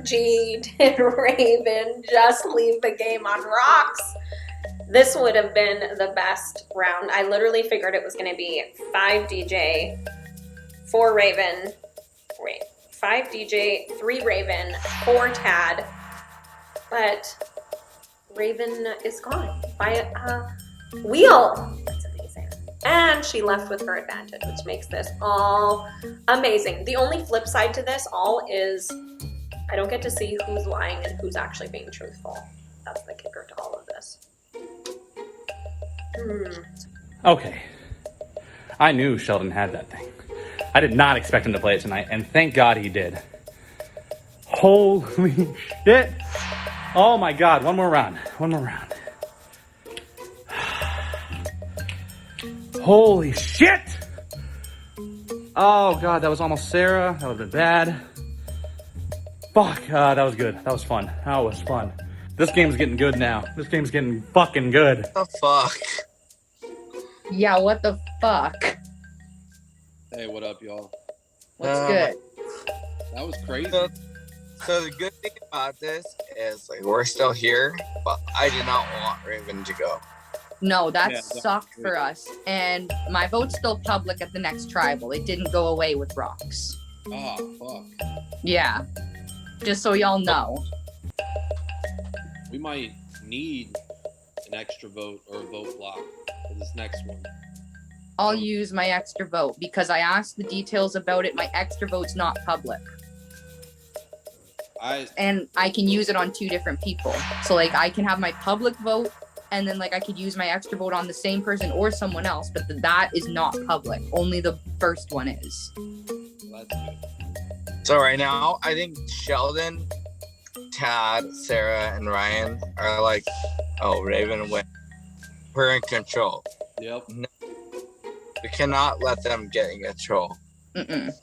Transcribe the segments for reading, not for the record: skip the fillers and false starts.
G did Raven just leave the game on rocks? This would have been the best round. I literally figured it was going to be 5 DJ, 4 Raven, wait, 5 DJ, 3 Raven, 4 Tad, but Raven is gone by a wheel. That's amazing. And she left with her advantage, which makes this all amazing. The only flip side to this all is I don't get to see who's lying and who's actually being truthful. That's the kicker to all of this. Okay. I knew Sheldon had that thing. I did not expect him to play it tonight, and thank God he did. Holy shit. Oh my God, one more round. Holy shit! Oh God, that was almost Sarah. That would have been bad. Fuck, that was good. That was fun. This game's getting good now. This game's getting fucking good. What the fuck? Yeah, what the fuck? Hey, what up, y'all? What's good? That was crazy. So the good thing about this is like we're still here, but I did not want Raven to go. No, that sucked for us. And my vote's still public at the next tribal. It didn't go away with rocks. Oh, fuck. Yeah. Just so y'all know. We might need an extra vote or a vote block for this next one. I'll use my extra vote because I asked the details about it. My extra vote's not public. And I can use it on 2 different people. So like I can have my public vote and then like I could use my extra vote on the same person or someone else, but that is not public. Only the first one is. Well, that's good. So right now, I think Sheldon, Tad, Sarah, and Ryan are like, oh, Raven win. We're in control. Yep. No, we cannot let them get in control. Mm-mm.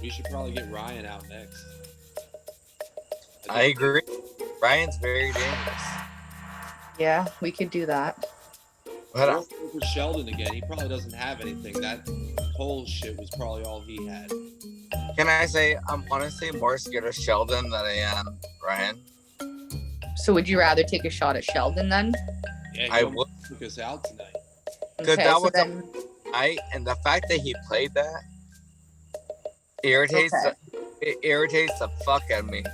We should probably get Ryan out next. I agree. Ryan's very dangerous. Yeah, we could do that. But for Sheldon again, he probably doesn't have anything. That whole shit was probably all he had. can I say I'm honestly more scared of Sheldon than I am Ryan? So would you rather take a shot at Sheldon then? Yeah, I he would. took us out tonight. Because that was and the fact that he played that irritates it irritates the fuck out of me.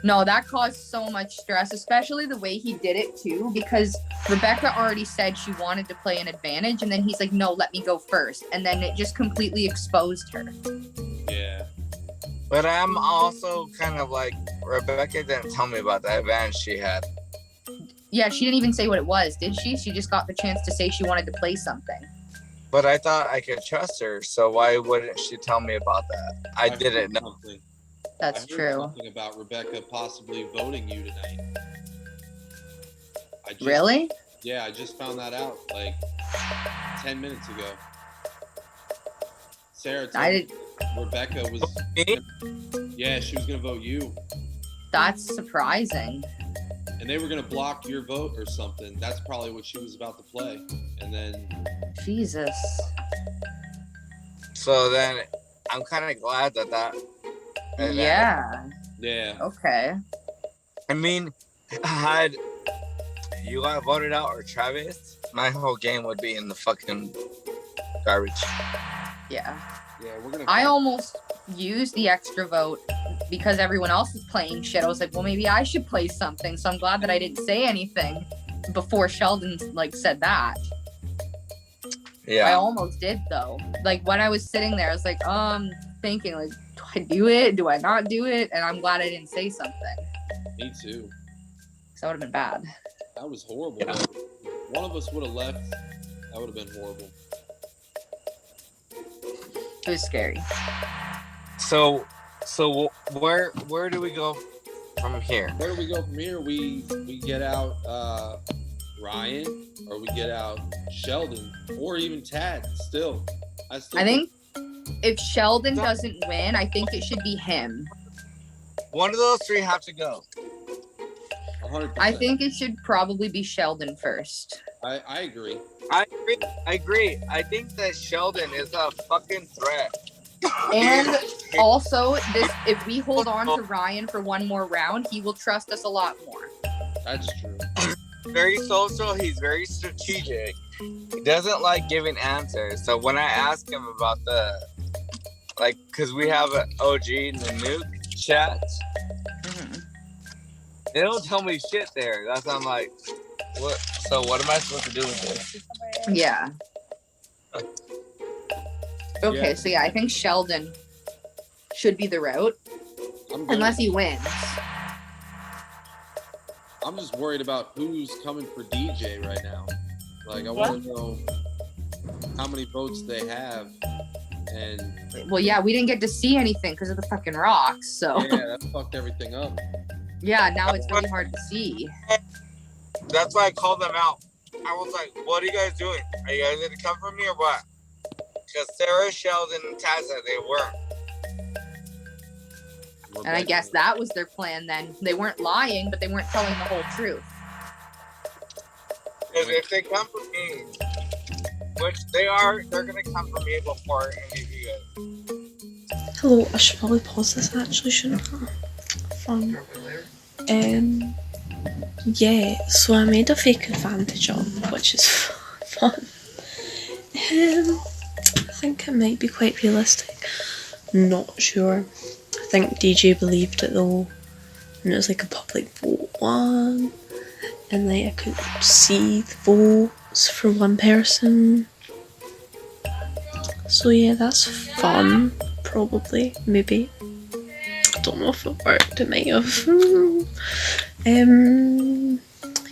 No, that caused so much stress, especially the way he did it too, because Rebecca already said she wanted to play an advantage, and then he's like, no, let me go first. And then it just completely exposed her. Yeah. But I'm also kind of like, Rebecca didn't tell me about the advantage she had. Yeah, she didn't even say what it was, did she? She just got the chance to say she wanted to play something. But I thought I could trust her, so why wouldn't she tell me about that? I didn't know. Something. That's I heard true. Something about Rebecca possibly voting you tonight. Really? Yeah, I just found that out like 10 minutes ago. Sarah told me Rebecca was. Yeah, she was gonna vote you. That's surprising. And they were gonna block your vote or something. That's probably what she was about to play. And then. Jesus. So then, I'm kind of glad that. Yeah. Yeah. Okay. I mean, had you got voted out or Travis, my whole game would be in the fucking garbage. Yeah. Yeah, we're gonna. I almost used the extra vote because everyone else was playing shit. I was like, well, maybe I should play something. So I'm glad that I didn't say anything before Sheldon said that. Yeah. I almost did though. Like when I was sitting there, I was like, thinking like, do I do it? Do I not do it? And I'm glad I didn't say something. Me too. Because that would have been bad. That was horrible. Yeah. If one of us would have left, that would have been horrible. It was scary. So where do we go from here? Where do we go from here? We get out Ryan, or we get out Sheldon, or even Tad. Still, I think if Sheldon doesn't win, I think it should be him. One of those three have to go. 100%. I think it should probably be Sheldon first. I agree. I agree. I think that Sheldon is a fucking threat. And also, if we hold on to Ryan for one more round, he will trust us a lot more. That's true. Very social. He's very strategic. He doesn't like giving answers. So when I ask him about because we have an OG in the nuke chat, they don't tell me shit there. That's why I'm like, what? So what am I supposed to do with this? Yeah. Okay, Yeah. so yeah, I think Sheldon should be the route, unless he wins. I'm just worried about who's coming for DJ right now. Like, I want to know how many votes they have. And Well, yeah, we didn't get to see anything because of the fucking rocks, so. yeah, that fucked everything up. Yeah, now it's really hard to see. That's why I called them out. I was like, what are you guys doing? Are you guys going to come for me or what? Because Sarah, Sheldon, and Taz said they weren't. And I guess that was their plan then. They weren't lying, but they weren't telling the whole truth. Because if they come for me, which they are, they're going to come for me before any of you guys. Hello, I should probably pause this actually, shouldn't I? Fun. Yeah, so I made a fake advantage on, which is fun. I think it might be quite realistic. Not sure. I think DJ believed it though, and it was like a public vote one, and like I could see the votes for one person. So yeah, that's fun. Probably, maybe. I don't know if it worked. It might have.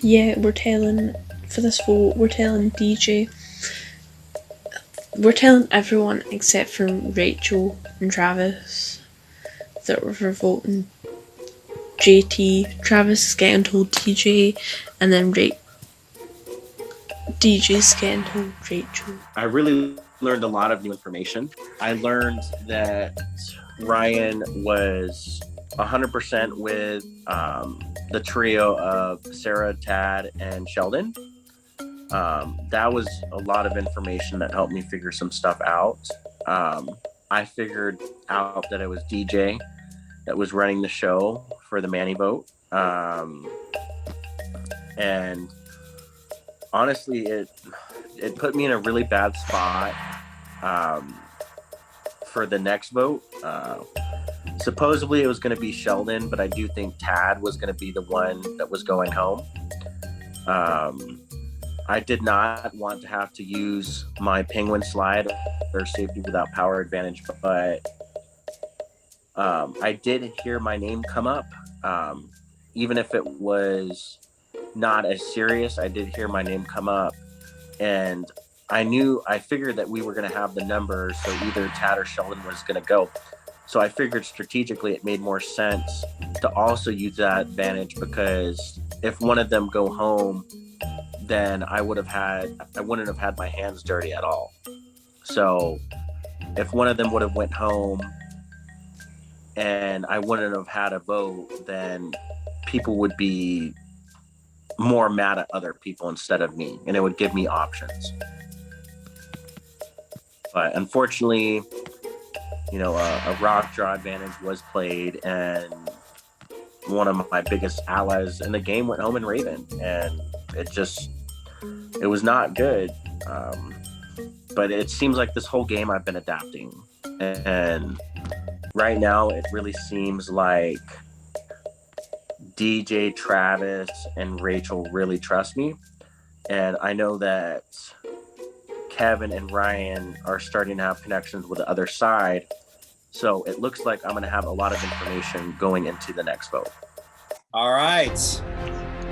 Yeah, we're telling for this vote. We're telling DJ. We're telling everyone except for Rachel and Travis that we're voting JT. Travis is getting told DJ, and then DJ's getting told Rachel. I really learned a lot of new information. I learned that Ryan was 100% with the trio of Sarah, Tad, and Sheldon. That was a lot of information that helped me figure some stuff out. I figured out that it was DJ that was running the show for the Manny vote. And honestly, it put me in a really bad spot for the next vote. Supposedly it was going to be Sheldon, but I do think Tad was going to be the one that was going home. I did not want to have to use my penguin slide or safety without power advantage, but I did hear my name come up. Even if it was not as serious, I did hear my name come up, and I figured that we were going to have the numbers, so either Tad or Sheldon was going to go. So I figured strategically it made more sense to also use that advantage, because if one of them go home, then I wouldn't have had my hands dirty at all. So if one of them would have went home and I wouldn't have had a vote, then people would be more mad at other people instead of me, and it would give me options. But unfortunately, a rock draw advantage was played, and one of my biggest allies in the game went home in Raven, and it was not good. But it seems like this whole game I've been adapting, and right now it really seems like DJ, Travis, and Rachel really trust me, and I know that Kevin and Ryan are starting to have connections with the other side. So it looks like I'm going to have a lot of information going into the next vote. All right.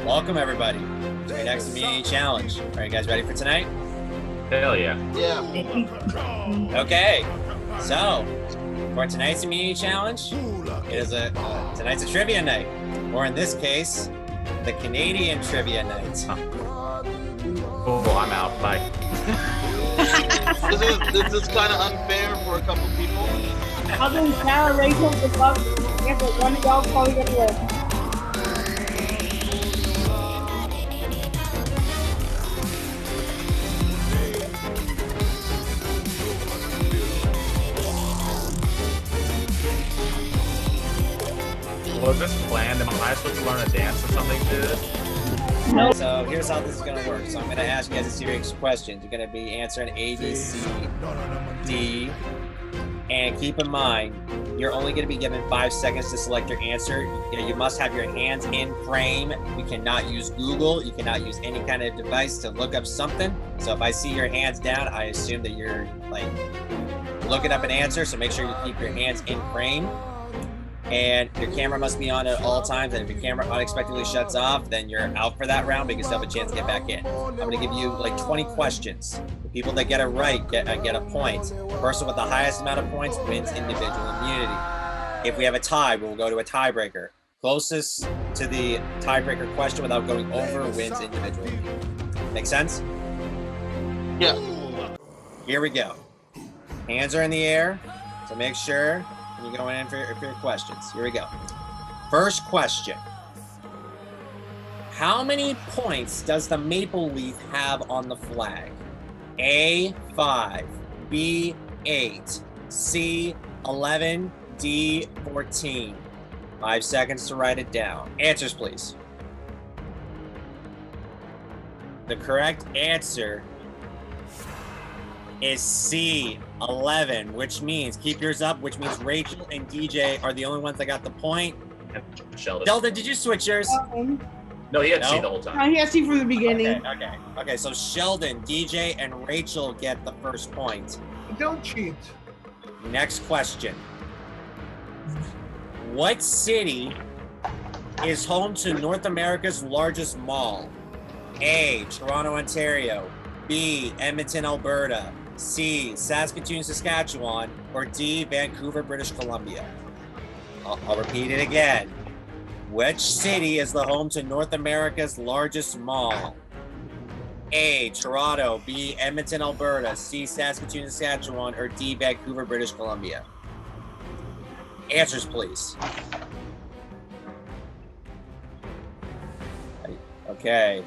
Welcome, everybody, to the next Immunity Challenge. Are you guys ready for tonight? Hell yeah. Yeah. Okay. So, for tonight's Immunity Challenge, tonight's a trivia night. Or in this case, the Canadian Trivia Night. Oh, I'm out. Bye. This is kind of unfair for a couple people. Other than Sarah, Rachel, the fuck, guess what? One of y'all probably gonna win. Was this planned? Am I supposed to learn a dance or something to this? So here's how this is gonna work. So I'm gonna ask you guys a series of questions. You're gonna be answering A, B, C, D, and keep in mind, you're only gonna be given 5 seconds to select your answer. You must have your hands in frame. You cannot use Google. You cannot use any kind of device to look up something. So if I see your hands down, I assume that you're like looking up an answer. So make sure you keep your hands in frame. And your camera must be on at all times. And if your camera unexpectedly shuts off, then you're out for that round, but you still have a chance to get back in. I'm gonna give you like 20 questions. The people that get it right get a point. The person with the highest amount of points wins individual immunity. If we have a tie, we'll go to a tiebreaker. Closest to the tiebreaker question without going over wins individual immunity. Make sense? Yeah. Here we go. Hands are in the air, so make sure you're going in for your questions. Here we go. First question. How many points does the maple leaf have on the flag? A, 5, B, 8, C, 11, D, 14. 5 seconds to write it down. Answers, please. The correct answer is C, 11, which means, keep yours up, which means Rachel and DJ are the only ones that got the point. Sheldon. Sheldon, did you switch yours? No, he had No? C the whole time. He has to from the beginning. Okay, so Sheldon, DJ, and Rachel get the first point. Don't cheat. Next question. What city is home to North America's largest mall? A, Toronto, Ontario. B, Edmonton, Alberta. C, Saskatoon, Saskatchewan. Or D, Vancouver, British Columbia. I'll repeat it again. Which city is the home to North America's largest mall? A, Toronto. B, Edmonton, Alberta. C, Saskatoon, Saskatchewan. Or D, Vancouver, British Columbia. Answers, please. Okay.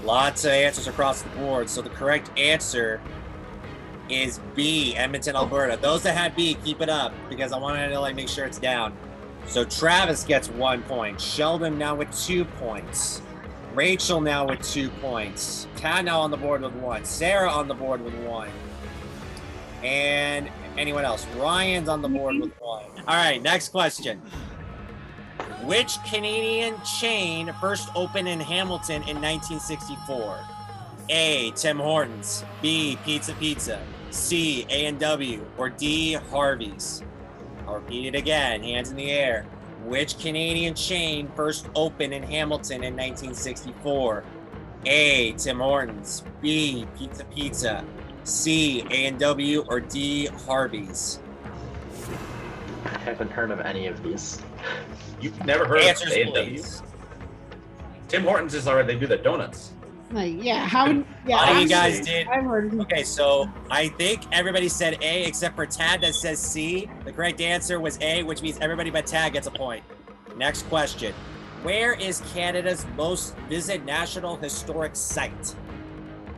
Lots of answers across the board. So the correct answer is B, Edmonton, Alberta. Those that had B, keep it up because I wanted to like make sure it's down. So Travis gets 1 point. Sheldon now with 2 points. Rachel now with 2 points. Tad now on the board with 1. Sarah on the board with 1. And anyone else? Ryan's on the board with 1. All right, next question. Which Canadian chain first opened in Hamilton in 1964? A, Tim Hortons. B, Pizza Pizza. C, A&W. Or D, Harvey's. I'll repeat it again, hands in the air. Which Canadian chain first opened in Hamilton in 1964? A, Tim Hortons. B, Pizza Pizza. C, A&W. Or D, Harvey's. I haven't heard of any of these. You've never heard Answers, of A&W? please. Tim Hortons is already, they do the donuts. Like, yeah, how? Yeah, A lot of you I've- guys did. I've heard. Okay, so I think everybody said A except for Tad that says C. The correct answer was A, which means everybody but Tad gets a point. Next question. Where is Canada's most visited National Historic Site?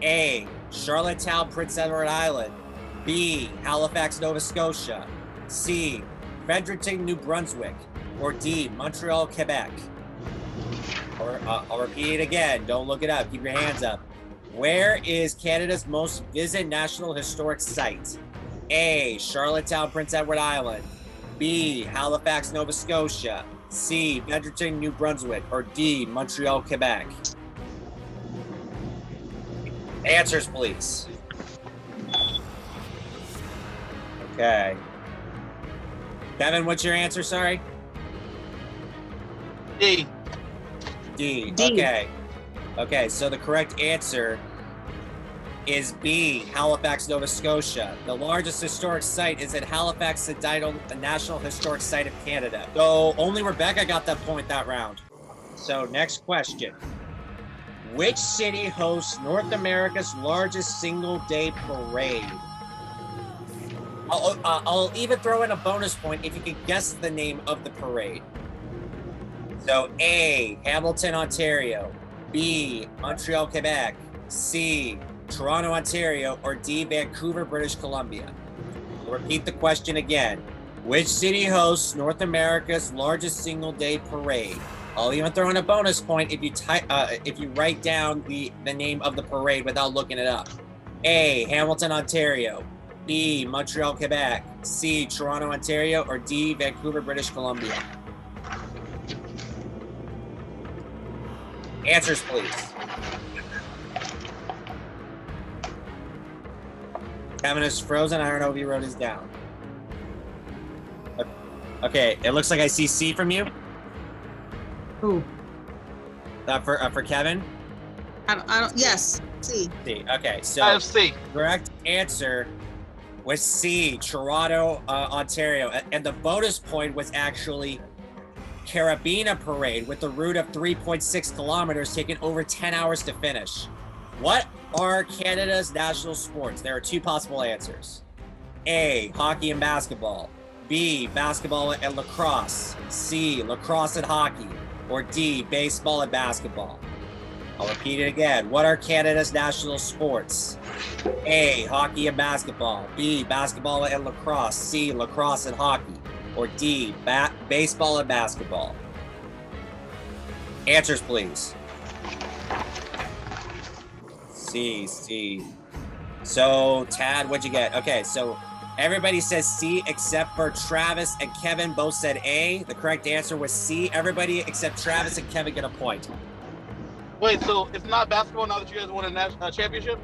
A, Charlottetown, Prince Edward Island. B, Halifax, Nova Scotia. C, Fredericton, New Brunswick. Or D, Montreal, Quebec. Or I'll repeat it again. Don't look it up. Keep your hands up. Where is Canada's most visited National Historic Site? A, Charlottetown, Prince Edward Island. B, Halifax, Nova Scotia. C, Fredericton, New Brunswick. Or D, Montreal, Quebec. Answers, please. Okay. Kevin, what's your answer? Sorry. D. D. D. Okay. Okay, so the correct answer is B, Halifax, Nova Scotia. The largest historic site is at Halifax Sedito, the National Historic Site of Canada. So only Rebecca got that point that round. So next question. Which city hosts North America's largest single-day parade? I'll even throw in a bonus point if you can guess the name of the parade. So A, Hamilton, Ontario. B, Montreal, Quebec. C, Toronto, Ontario. Or D, Vancouver, British Columbia. I'll repeat the question again. Which city hosts North America's largest single-day parade? I'll even throw in a bonus point if you write down the name of the parade without looking it up. A, Hamilton, Ontario. B, Montreal, Quebec. C, Toronto, Ontario. Or D, Vancouver, British Columbia. Answers, please. Kevin is frozen. I don't know if he wrote his down. Okay, it looks like I see C from you. Who? For Kevin? I don't, yes, C. C. Okay, so I have C. correct answer was C, Toronto, Ontario. And the bonus point was actually Carabina Parade with a route of 3.6 kilometers, taking over 10 hours to finish. What are Canada's national sports? There are two possible answers. A, hockey and basketball. B, basketball and lacrosse. C, lacrosse and hockey. Or D, baseball and basketball. I'll repeat it again. What are Canada's national sports? A, hockey and basketball. B, basketball and lacrosse. C, lacrosse and hockey. Or D, baseball and basketball. Answers, please. C. So, Tad, what'd you get? Okay, so everybody says C except for Travis and Kevin both said A. The correct answer was C. Everybody except Travis and Kevin get a point. Wait, so it's not basketball now that you guys won a national championship?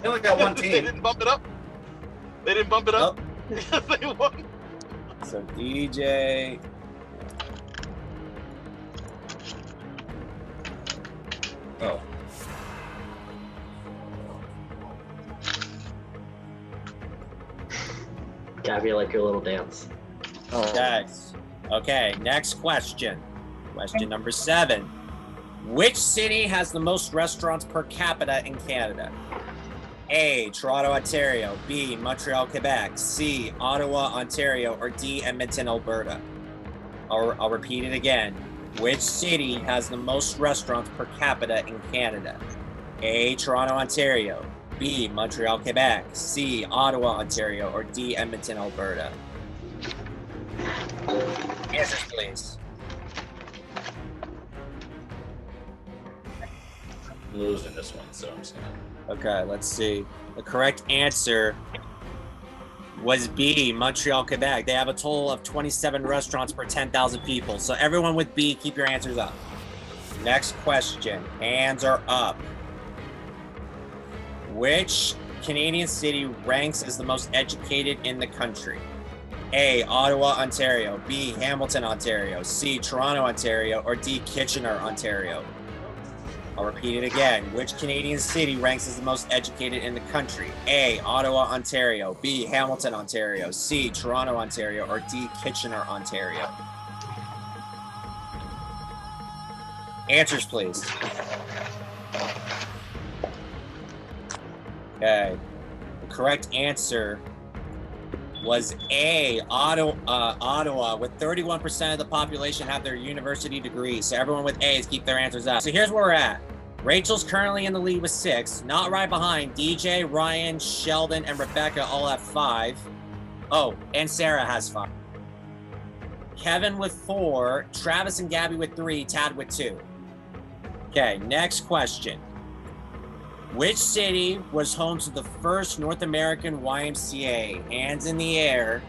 They only got one team. They didn't bump it up? They didn't bump it up? Nope. Because they won? So DJ. Oh. Gabby, like your little dance. Yes. Okay, next question. Question number 7. Which city has the most restaurants per capita in Canada? A, Toronto, Ontario. B, Montreal, Quebec. C, Ottawa, Ontario. Or D, Edmonton, Alberta. I'll repeat it again. Which city has the most restaurants per capita in Canada? A, Toronto, Ontario. B, Montreal, Quebec. C, Ottawa, Ontario. Or D, Edmonton, Alberta. Answers, please. I'm losing this one, so I'm just gonna. Okay, let's see. The correct answer was B, Montreal, Quebec. They have a total of 27 restaurants per 10,000 people. So everyone with B, keep your answers up. Next question. Hands are up. Which Canadian city ranks as the most educated in the country? A, Ottawa, Ontario. B, Hamilton, Ontario. C, Toronto, Ontario. Or D, Kitchener, Ontario. I'll repeat it again. Which Canadian city ranks as the most educated in the country? A, Ottawa, Ontario. B, Hamilton, Ontario. C, Toronto, Ontario. Or D, Kitchener, Ontario. Answers, please. Okay. The correct answer was A, Ottawa, with 31% of the population have their university degrees. So everyone with A's keep their answers up. So here's where we're at. Rachel's currently in the lead with 6. Not right behind. DJ, Ryan, Sheldon, and Rebecca all have 5. Oh, and Sarah has 5. Kevin with 4. Travis and Gabby with 3. Tad with 2. Okay, next question. Which city was home to the first North American YMCA? Hands in the air.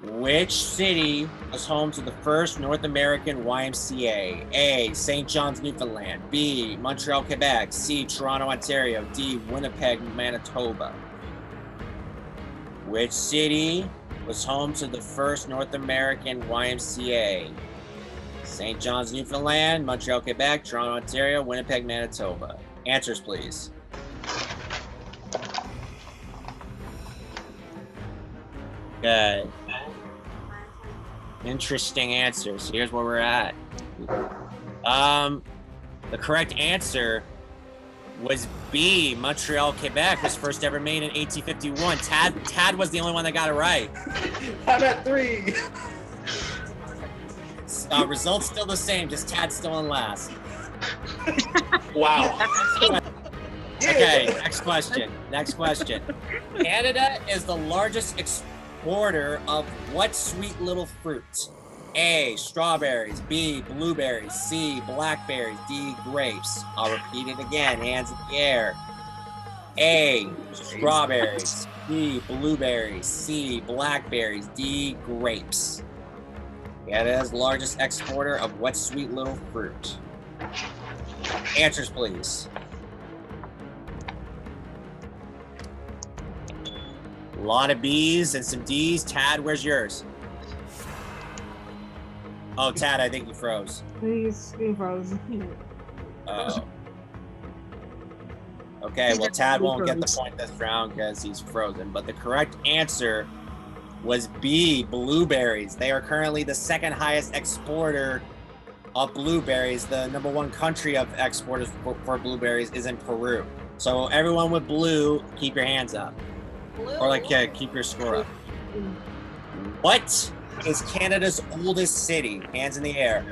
Which city was home to the first North American YMCA? A, St. John's, Newfoundland. B, Montreal, Quebec. C, Toronto, Ontario. D, Winnipeg, Manitoba. Which city was home to the first North American YMCA? St. John's, Newfoundland. Montreal, Quebec. Toronto, Ontario. Winnipeg, Manitoba. Answers, please. Okay. Interesting answers. Here's where we're at. The correct answer was B, Montreal, Quebec was first ever made in 1851. Tad was the only one that got it right. I'm at 3. Results still the same, just Tad still in last. Wow. Okay, next question. Canada is the largest exporter of what sweet little fruit? A, strawberries. B, blueberries. C, blackberries. D, grapes. I'll repeat it again. Hands in the air. A, strawberries. B, blueberries. C, blackberries. D, grapes. Canada's largest exporter of what sweet little fruit? Answers, please. A lot of B's and some D's. Tad, where's yours? Oh, Tad, I think you froze. He's frozen. Oh. Okay, well, Tad won't get the point this round because he's frozen. But the correct answer was B, blueberries. They are currently the second highest exporter of blueberries. The number one country of exporters for blueberries is in Peru. So everyone with blue, keep your hands up. Blue. Or like, yeah, keep your score up. What is Canada's oldest city? Hands in the air.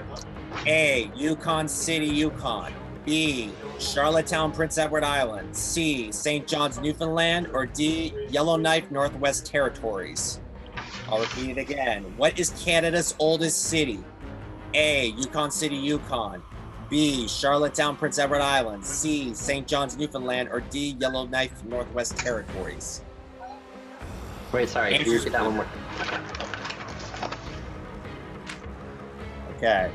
A, Yukon City, Yukon. B, Charlottetown, Prince Edward Island. C, St. John's, Newfoundland. Or D, Yellowknife, Northwest Territories. I'll repeat it again. What is Canada's oldest city? A, Yukon City, Yukon. B, Charlottetown, Prince Edward Island. C, St. John's, Newfoundland. Or D, Yellowknife, Northwest Territories. Wait, sorry, can you repeat that one more? Okay.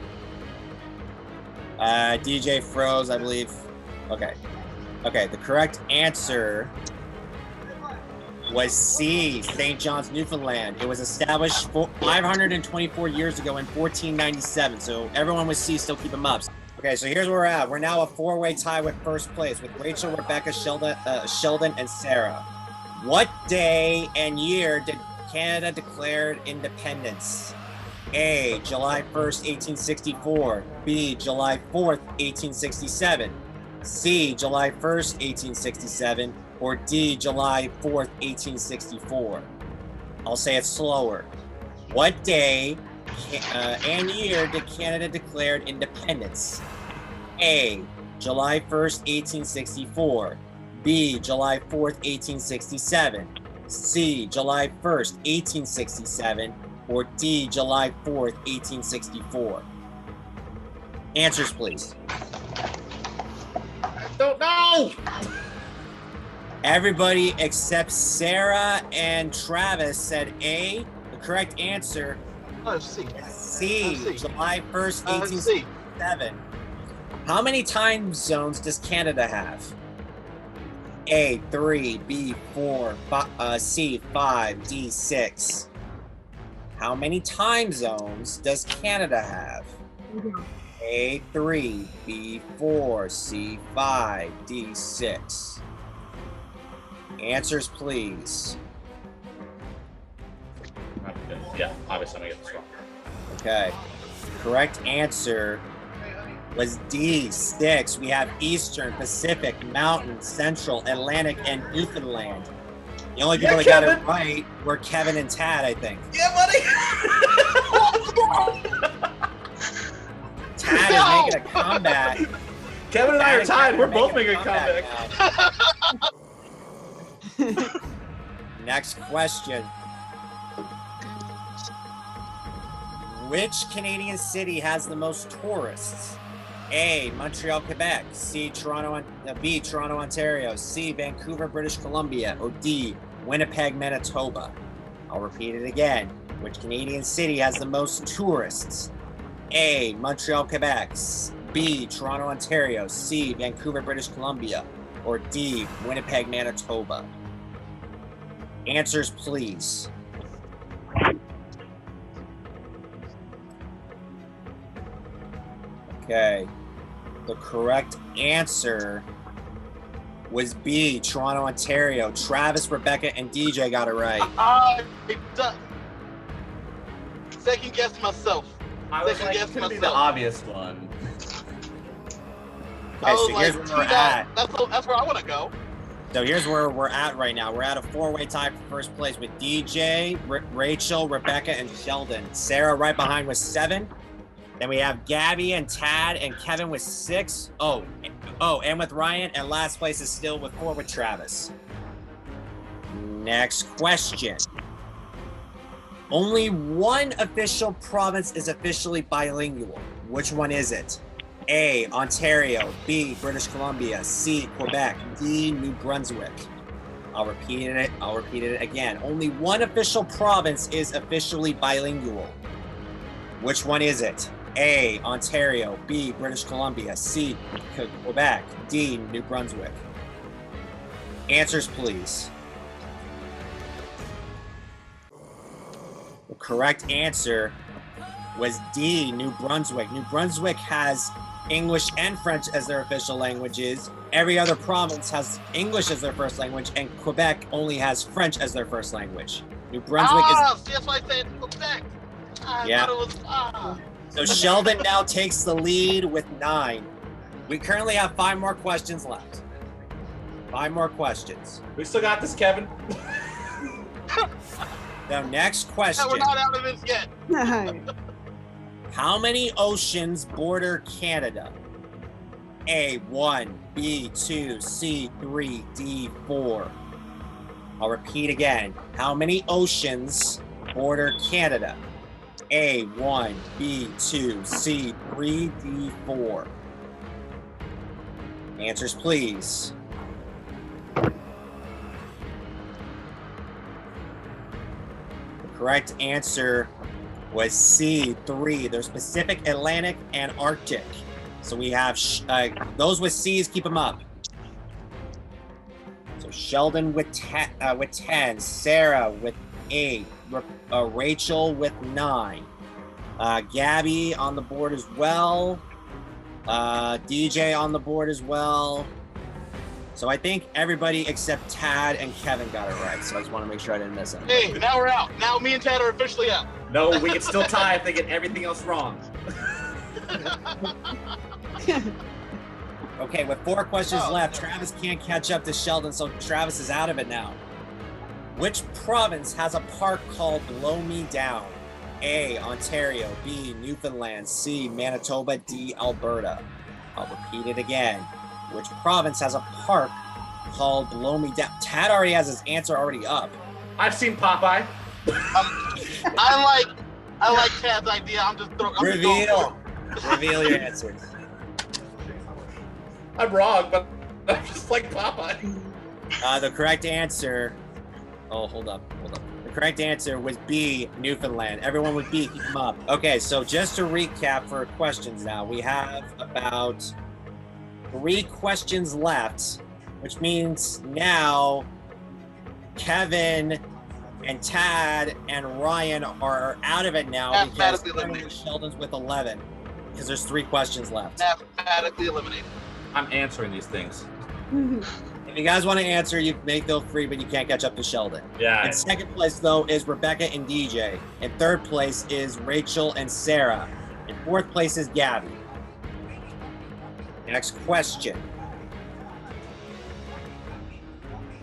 DJ froze, I believe. Okay. Okay, the correct answer was C, St. John's, Newfoundland. It was established 524 years ago in 1497. So everyone with C, still keep them up. Okay, so here's where we're at. We're now a four-way tie with first place with Rachel, Rebecca, Sheldon, and Sarah. What day and year did Canada declare independence? A, July 1st, 1864. B, July 4th, 1867. C, July 1st, 1867. Or D, July 4th, 1864. I'll say it slower. What day and year did Canada declare independence? A, July 1st, 1864. B, July 4th, 1867. C, July 1st, 1867. Or D, July 4th, 1864. Answers, please. I don't know. Everybody except Sarah and Travis said A. The correct answer C. C, July 1st, 1867. How many time zones does Canada have? A, 3, B, 4, C, 5, D, 6. How many time zones does Canada have? A, 3, B, 4, C, 5, D, 6. Answers, please. Yeah, obviously I'm gonna get this wrong. Okay. Correct answer was D, 6. We have Eastern, Pacific, Mountain, Central, Atlantic, and Newfoundland. The only people that got it right were Kevin and Tad, I think. Yeah, buddy. Tad is making a comeback. Kevin and I are tied. We're both making a comeback. comeback. Next question. Which Canadian city has the most tourists? A, Montreal, Quebec. C, B, Toronto, Ontario. C, Vancouver, British Columbia. Or D, Winnipeg, Manitoba. I'll repeat it again. Which Canadian city has the most tourists? A, Montreal, Quebec. B, Toronto, Ontario. C, Vancouver, British Columbia. Or D, Winnipeg, Manitoba. Answers, please. Okay. The correct answer was B, Toronto, Ontario. Travis, Rebecca, and DJ got it right. I second guessed myself. I was like, it could be the obvious one. Okay, so here's where we're at. That's where I want to go. So here's where we're at right now. We're at a four-way tie for first place with DJ, Rachel, Rebecca, and Sheldon. Sarah right behind with 7. Then we have Gabby and Tad and Kevin with 6. Oh, and with Ryan. And last place is still with 4 with Travis. Next question. Only one official province is officially bilingual. Which one is it? A, Ontario. B, British Columbia. C, Quebec. D, New Brunswick. I'll repeat it again. Only one official province is officially bilingual. Which one is it? A, Ontario. B, British Columbia. C, Quebec. D, New Brunswick. Answers, please. The correct answer was D, New Brunswick. New Brunswick has English and French as their official languages. Every other province has English as their first language, and Quebec only has French as their first language. New Brunswick is... That's why I said Quebec. I Yeah. thought it was, So Sheldon now takes the lead with 9. We currently have 5 more questions left. 5 more questions. We still got this, Kevin. The next question. we're not out of this yet. How many oceans border Canada? A, 1, B, 2, C, 3, D, 4. I'll repeat again. How many oceans border Canada? A, 1, B, 2, C, 3, D, 4. Answers, please. Correct answer was C, 3. There's Pacific, Atlantic, and Arctic. So we have those with C's, keep them up. So Sheldon with 10, Sarah with 8, Rachel with 9, Gabby on the board as well, DJ on the board as well. So I think everybody except Tad and Kevin got it right. So I just want to make sure I didn't miss it. Hey, now we're out. Now me and Tad are officially out. No, we can still tie if they get everything else wrong. Okay, with 4 questions left, Travis can't catch up to Sheldon, so Travis is out of it now. Which province has a park called Blow Me Down? A, Ontario. B, Newfoundland. C, Manitoba. D, Alberta. I'll repeat it again. Which province has a park called Blow Me Down? Tad already has his answer already up. I've seen Popeye. I like Tad's idea. I'm just throwing. Reveal your answers. I'm wrong, but I'm just like Popeye. The correct answer. Oh, hold up. The correct answer was B, Newfoundland. Everyone with B, keep them up. Okay, so just to recap for questions now, we have about 3 questions left, which means now Kevin and Tad and Ryan are out of it now because Sheldon's with 11 because there's 3 questions left. Mathematically eliminated. I'm answering these things. If you guys want to answer, you may feel free, but you can't catch up to Sheldon. Yeah. In second place, though, is Rebecca and DJ. In third place is Rachel and Sarah. In fourth place is Gabby. Next question.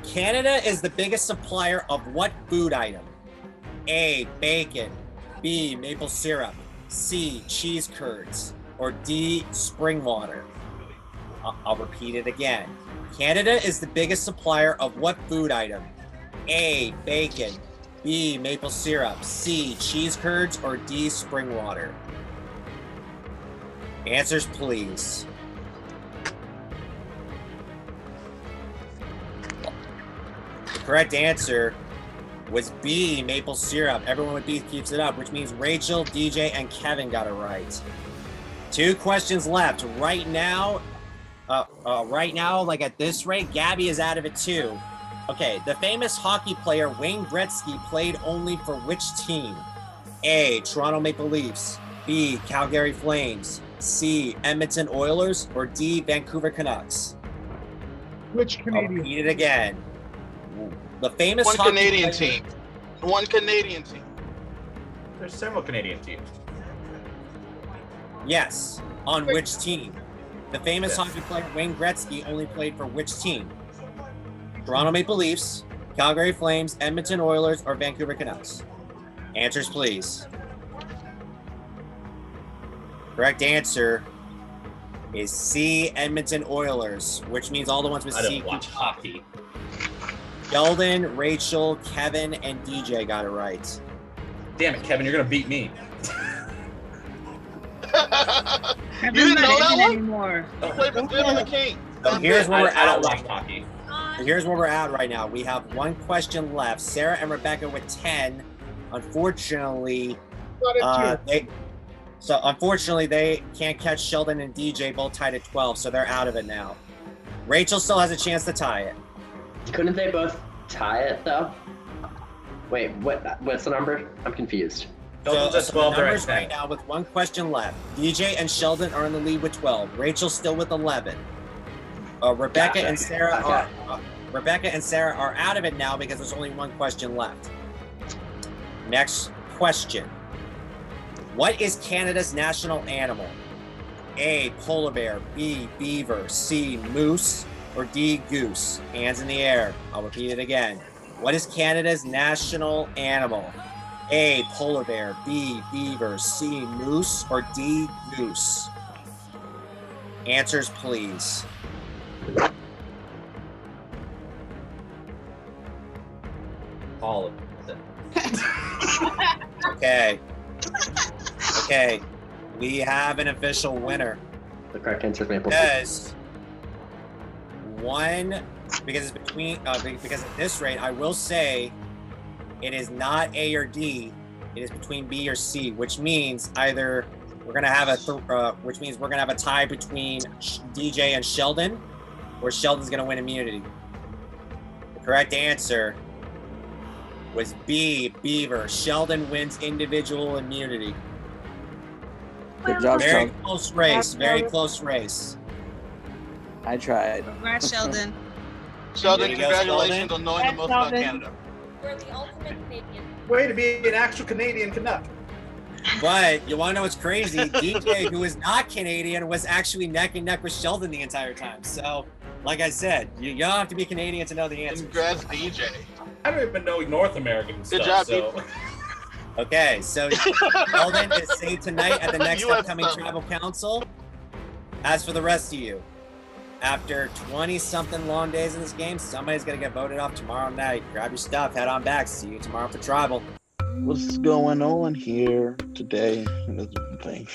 Canada is the biggest supplier of what food item? A, bacon. B, maple syrup. C, cheese curds. Or D, spring water. I'll repeat it again. Canada is the biggest supplier of what food item? A, bacon. B, maple syrup. C, cheese curds. Or D, spring water. Answers, please. The correct answer was B, maple syrup. Everyone with B keeps it up, which means Rachel, DJ, and Kevin got it right. 2 questions left. Right now, like at this rate, Gabby is out of it too. Okay, the famous hockey player Wayne Gretzky played only for which team? A, Toronto Maple Leafs. B, Calgary Flames. C, Edmonton Oilers. Or D, Vancouver Canucks. Which I'll Canadian? repeat it again. The famous One hockey Canadian player- team. One Canadian team. There's several Canadian teams. Yes. On which team? The famous hockey player Wayne Gretzky only played for which team? Toronto Maple Leafs, Calgary Flames, Edmonton Oilers, or Vancouver Canucks? Answers, please. Correct answer is C, Edmonton Oilers, which means all the ones with I C. don't watch hockey. Sheldon, Rachel, Kevin, and DJ got it right. Damn it, Kevin, you're gonna beat me. You didn't know that one? Anymore. He played for Finn the King. So here's where we're I don't at watch right now. hockey. Here's where we're at right now. We have one question left. Sarah and Rebecca with 10. Unfortunately, they can't catch Sheldon and DJ both tied at 12, so they're out of it now. Rachel still has a chance to tie it. Couldn't they both tie it though? Wait, what's the number? I'm confused. Sheldon's at So 12, the they're at numbers 10. right now with one question left. DJ and Sheldon are in the lead with 12. Rachel's still with 11. Rebecca Gotcha. and Sarah Okay. are out of it now because there's only one question left. Next question. What is Canada's national animal? A, polar bear, B, beaver, C, moose, or D, goose? Hands in the air. I'll repeat it again. What is Canada's national animal? A, polar bear, B, beaver, C, moose, or D, goose? Answers, please. All of it. Okay. Okay. We have an official winner. The correct answer is maple. Because it's between because at this rate, I will say it is not A or D. It is between B or C, which means either we're gonna have a tie between DJ and Sheldon, or Sheldon's gonna win immunity. The correct answer was B, beaver. Sheldon wins individual immunity. Good job, Very Sheldon. close race. Very close race. I tried. Congrats, Sheldon. Sheldon, There you go, congratulations Sheldon. on knowing the most about Canada. We're the ultimate Canadian. Way to be an actual Canadian Canuck. But you want to know what's crazy? DJ, who is not Canadian, was actually neck and neck with Sheldon the entire time. So, like I said, you don't have to be Canadian to know the answer. Congrats, DJ. I don't even know North American Good stuff. job, so. Okay, so Sheldon is saved tonight at the next US upcoming stuff. tribal council. As for the rest of you, after 20-something long days in this game, somebody's going to get voted off tomorrow night. Grab your stuff, head on back. See you tomorrow for tribal. What's going on here today in this thing?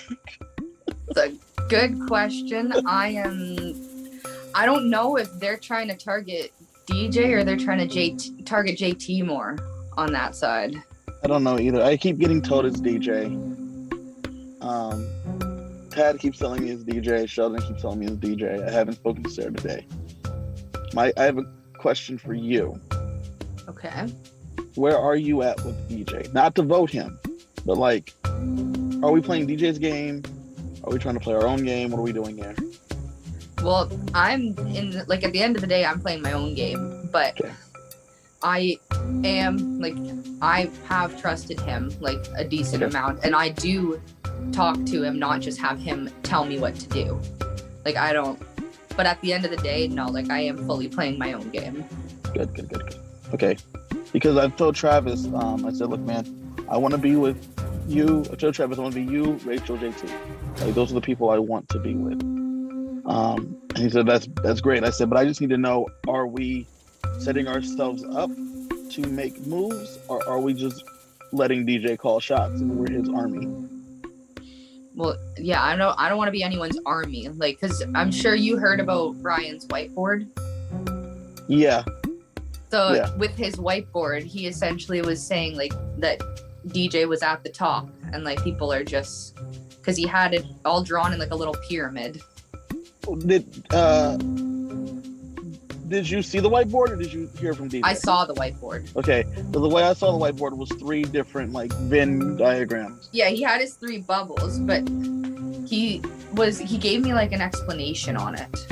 It's a good question. I don't know if they're trying to target DJ or they're trying to target JT more on that side. I don't know either. I keep getting told it's DJ. Tad keeps telling me it's DJ. Sheldon keeps telling me it's DJ. I haven't spoken to Sarah today. I have a question for you. Okay. Where are you at with DJ? Not to vote him, but like, are we playing DJ's game? Are we trying to play our own game? What are we doing here? Well, I'm in, like, at the end of the day, I'm playing my own game, but Okay. I have trusted him, like, a decent amount, and I do talk to him, not just have him tell me what to do. Like, but at the end of the day, no, like, I am fully playing my own game. Good. Okay. Because I've told Travis, I said, look, man, I want to be with you. I told Travis, I want to be you, Rachel, JT. Like, those are the people I want to be with. And he said, that's great. I said, but I just need to know, are we setting ourselves up to make moves, or are we just letting DJ call shots and we're his army? Well, yeah, I don't want to be anyone's army, like, because I'm sure you heard about Brian's whiteboard. Yeah. So Yeah. with his whiteboard, he essentially was saying, like, that DJ was at the top, and, like, people are just, because he had it all drawn in, like, a little pyramid. Did you see the whiteboard, or did you hear from DJ? I saw the whiteboard. Okay, so the way I saw the whiteboard was 3 different, like, Venn diagrams. Yeah, he had his 3 bubbles, but he gave me, like, an explanation on it.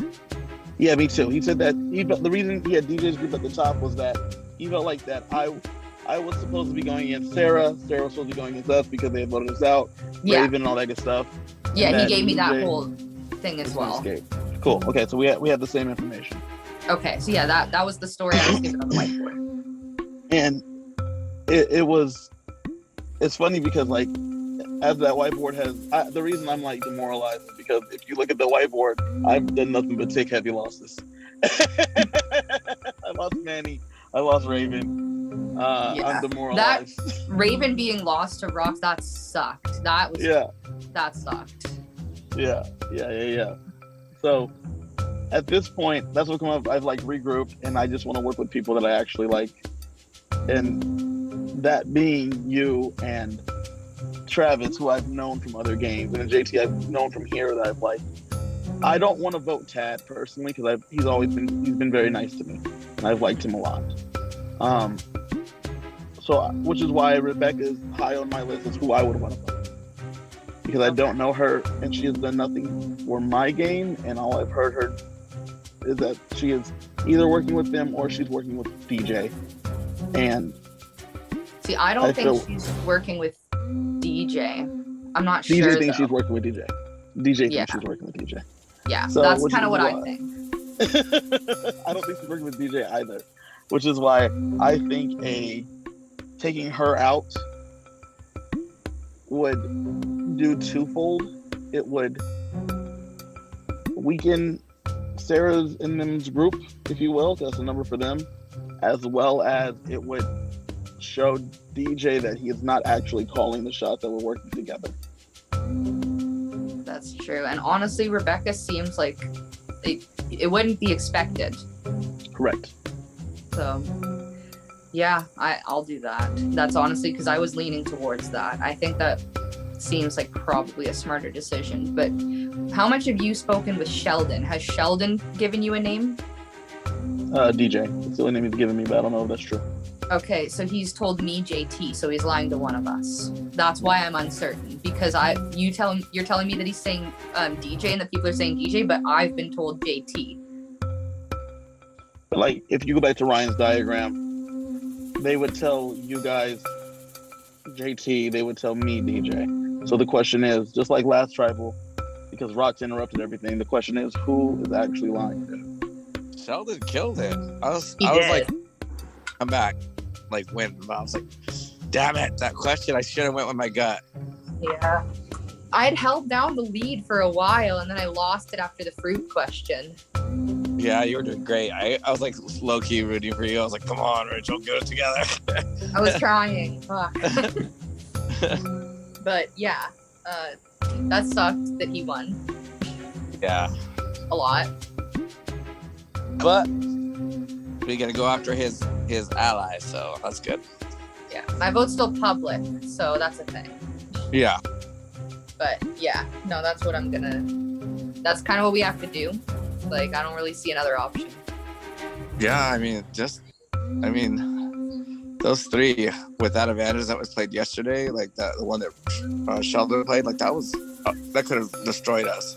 Yeah, me too. He said that the reason he had DJ's group at the top was that he felt like that I was supposed to be going against Sarah. Sarah was supposed to be going against us because they had voted us out. Yeah. Raven and all that good stuff. Yeah, And he that gave me that DJ whole thing as well. escaped. Cool. Okay, so we had the same information. Okay, so yeah, that was the story I was given on the whiteboard. And it's funny because, like, as that whiteboard has, the reason I'm, like, demoralized is because if you look at the whiteboard, I've done nothing but take heavy losses. I lost Manny, I lost Raven, Yeah. I'm demoralized. Raven being lost to Rox, that sucked. That sucked. Yeah. So at this point, that's what come up. I've like regrouped, and I just want to work with people that I actually like, and that being you and Travis, who I've known from other games, and JT I've known from here that I've liked. I don't want to vote Tad personally because he's been very nice to me, and I've liked him a lot. So which is why Rebecca is high on my list as who I would want to vote, because I don't know her and she has done nothing for my game, and all I've heard her is that she is either working with them or she's working with DJ. And see, I don't think she's working with DJ. I'm not sure. DJ thinks she's working with DJ. DJ thinks she's working with DJ. Yeah, so, that's kind of what I think. I don't think she's working with DJ either, which is why I think taking her out would do twofold. It would weaken Sarah's and them's group, if you will, that's a number for them, as well as it would show DJ that he is not actually calling the shot, that we're working together. That's true. And honestly, Rebecca seems like it wouldn't be expected. Correct. So, yeah, I'll do that. That's honestly because I was leaning towards that. I think that seems like probably a smarter decision. But how much have you spoken with Sheldon? Has Sheldon given you a name? DJ. It's the only name he's given me, but I don't know if that's true. Okay, so he's told me JT, so he's lying to one of us. That's why I'm uncertain, because you're telling me that he's saying DJ and the people are saying DJ, but I've been told JT. But like, if you go back to Ryan's diagram, they would tell you guys JT, they would tell me DJ. So the question is, just like last tribal, because Rox interrupted everything, the question is, who is actually lying? Sheldon killed it. I was did. like, I'm back. Like when I was like, damn it, that question I should have went with my gut. Yeah. I'd held down the lead for a while and then I lost it after the fruit question. Yeah, you were doing great. I was like low-key rooting for you. I was like, come on, Rachel, get it together. I was trying. Fuck. But yeah, that sucked that he won. Yeah. A lot. But we're gonna go after his allies, so that's good. Yeah, my vote's still public, so that's a thing. Yeah. But yeah, no, that's what that's kind of what we have to do. Like, I don't really see another option. Yeah, I mean, those three with that advantage that was played yesterday, like the one that Sheldon played, like that could have destroyed us.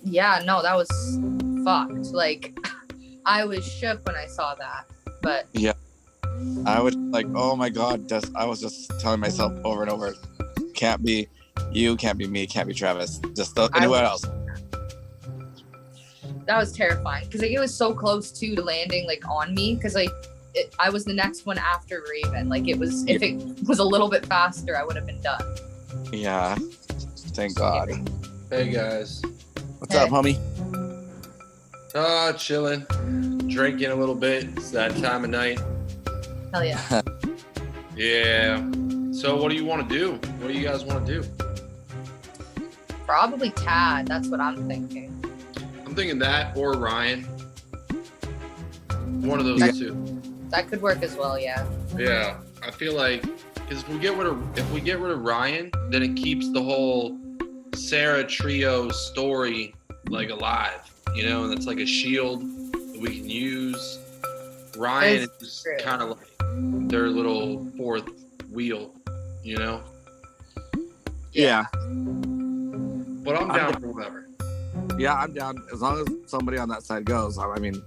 Yeah, no, that was fucked. Like, I was shook when I saw that, but yeah, I was like, oh my god, I was just telling myself over and over, can't be you, can't be me, can't be Travis, just anyone else. That was terrifying because like, it was so close to landing like on me because like I was the next one after Raven. Like it was, if it was a little bit faster, I would have been done. Yeah, thank God. Hey guys. What's up, homie? Chilling, drinking a little bit. It's that time of night. Hell yeah. Yeah. So what do you want to do? What do you guys want to do? Probably Tad. That's what I'm thinking. I'm thinking that or Ryan. One of those two. That could work as well, yeah. Yeah. I feel like because if we get rid of Ryan, then it keeps the whole Sarah trio story like alive. You know, and that's like a shield that we can use. Ryan is kind of like their little fourth wheel, you know? Yeah. But I'm down for whatever. Yeah, I'm down as long as somebody on that side goes. I mean.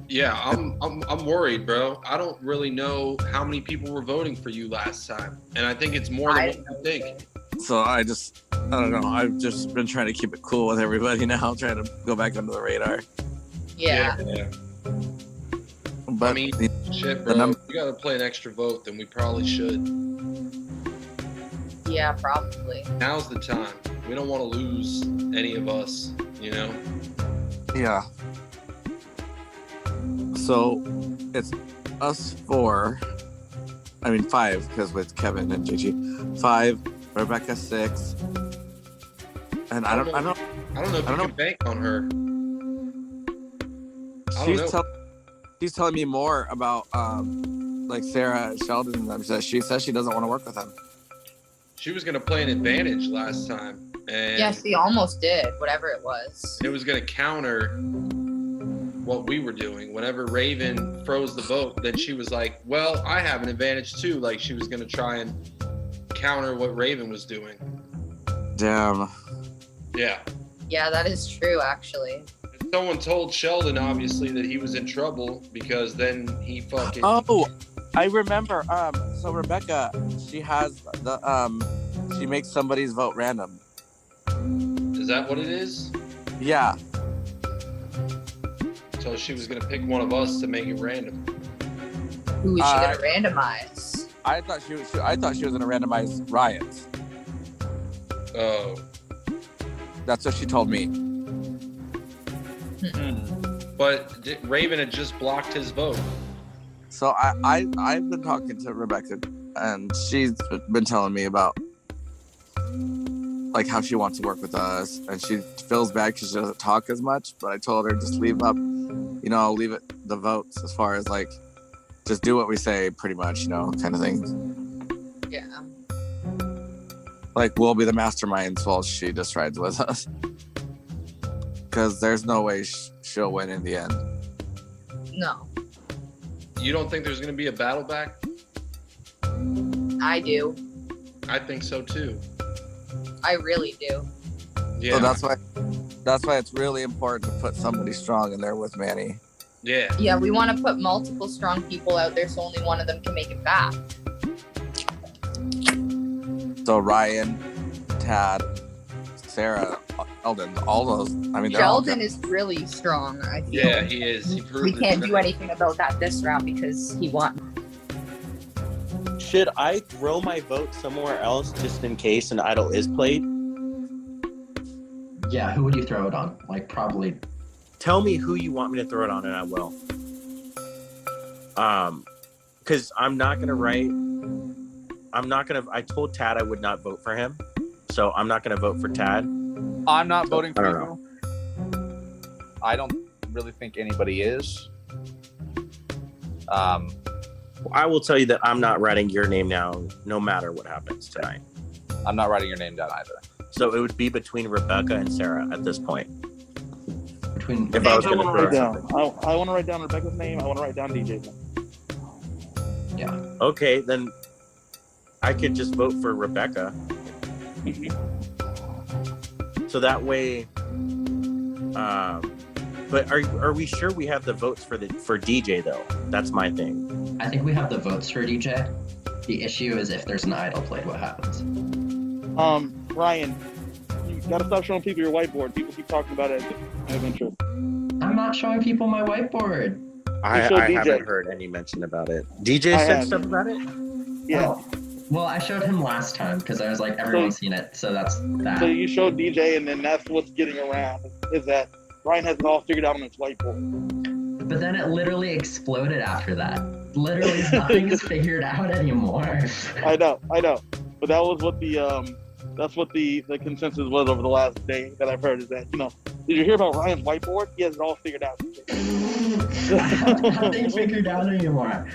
Yeah, I'm worried, bro. I don't really know how many people were voting for you last time, and I think it's more than what you think. So I don't know. I've just been trying to keep it cool with everybody now. I'm trying to go back under the radar. Yeah. But I mean, shit, bro. We gotta play an extra vote, then we probably should. Yeah, probably. Now's the time. We don't want to lose any of us, you know? Yeah. So it's us 4. I mean 5, because with Kevin and Gigi. 5, Rebecca 6. And I don't know if you can bank on her. She's telling me more about like Sarah, Sheldon, and them. She says she doesn't want to work with them. She was gonna play an advantage last time, and Yeah, she almost did, whatever it was. it was gonna counter what we were doing. Whenever Raven froze the vote, then she was like, well, I have an advantage too. Like she was gonna try and counter what Raven was doing. Damn. Yeah. Yeah, that is true, actually. Someone told Sheldon, obviously, that he was in trouble because then he fucking... Oh, I remember. So Rebecca, she has the she makes somebody's vote random. Is that what it is? Yeah. So she was gonna pick one of us to make it random. Who is she gonna randomize? I thought she was gonna randomize Ryan's. Oh. That's what she told me. But Raven had just blocked his vote. So I've been talking to Rebecca, and she's been telling me about like how she wants to work with us, and she feels bad because she doesn't talk as much. But I told her just leave it the votes as far as like just do what we say, pretty much, kind of thing. Yeah. Like we'll be the masterminds while she just rides with us, because there's no way she'll win in the end. No. You don't think there's going to be a battle back? I do. I think so too. I really do. Yeah. So that's why it's really important to put somebody strong in there with Manny. Yeah. Yeah, we want to put multiple strong people out there so only one of them can make it back. So Ryan, Tad, Sarah, Sheldon, all those. I mean, Sheldon is really strong, I feel. Yeah, he is. He proved we can't do anything about that this round because he won. Should I throw my vote somewhere else just in case an idol is played? Yeah, who would you throw it on? Like, probably. Tell me who you want me to throw it on, and I will. Because I'm not gonna write. I told Tad I would not vote for him, so I'm not gonna vote for Tad. I'm not voting for you. I don't really think anybody is. I will tell you that I'm not writing your name down, no matter what happens tonight. I'm not writing your name down either. So it would be between Rebecca and Sarah at this point. If I was going to write down, I want to write down Rebecca's name. I want to write down DJ's name. Yeah. Okay, then I could just vote for Rebecca. So that way, but are we sure we have the votes for DJ though? That's my thing. I think we have the votes for DJ. The issue is if there's an idol played, what happens? Ryan, you gotta stop showing people your whiteboard. People keep talking about it out of interest. I'm not showing people my whiteboard. I haven't heard any mention about it. DJ said stuff about it? Yeah. Oh. Well, I showed him last time because I was like, everyone's seen it, so that's that. So you showed DJ, and then that's what's getting around, is that Ryan has it all figured out on his whiteboard. But then it literally exploded after that. Literally nothing is figured out anymore. I know. But that was what that's what the consensus was over the last day that I've heard, is that, did you hear about Ryan's whiteboard? He has it all figured out. I have nothing figured out anymore.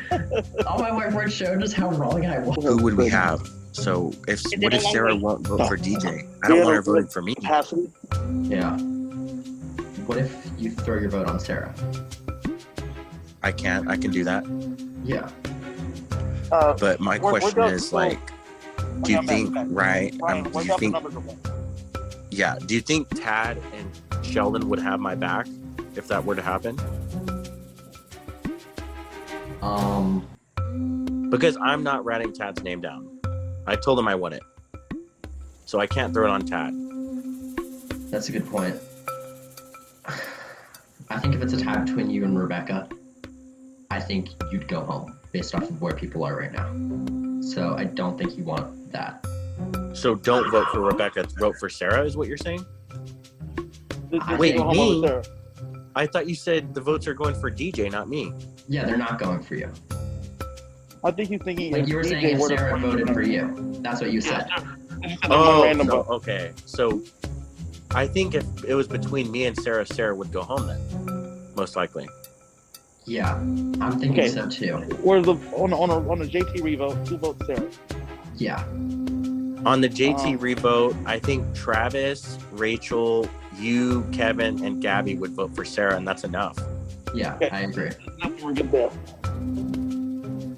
All my whiteboard showed is how wrong I was. Who would we have? So what if Sarah won't vote for DJ? I don't want her voting for me. Yeah. What if you throw your vote on Sarah? I can't. I can do that. Yeah. But my question is do you think do you think Tad and Sheldon would have my back if that were to happen? Because I'm not writing Tad's name down. I told him I wouldn't. So I can't throw it on Tad. That's a good point. I think if it's a tie between you and Rebecca, I think you'd go home based off of where people are right now. So I don't think you want that. So don't vote for Rebecca, vote for Sarah is what you're saying? Wait, go me? I thought you said the votes are going for DJ, not me. Yeah, they're not going for you. I think he's thinking Like if you were saying, DJ if were to Sarah put voted it for in. you. That's what you said. Oh, random so, vote. okay. So I think if it was between me and Sarah, Sarah would go home then, most likely. Yeah, I'm thinking Okay. so too. Where's the on a JT revote? Who votes Sarah? Yeah. On the JT revote, I think Travis, Rachel, you, Kevin, and Gabby would vote for Sarah, and that's enough. Yeah, I agree. Nothing we're good there.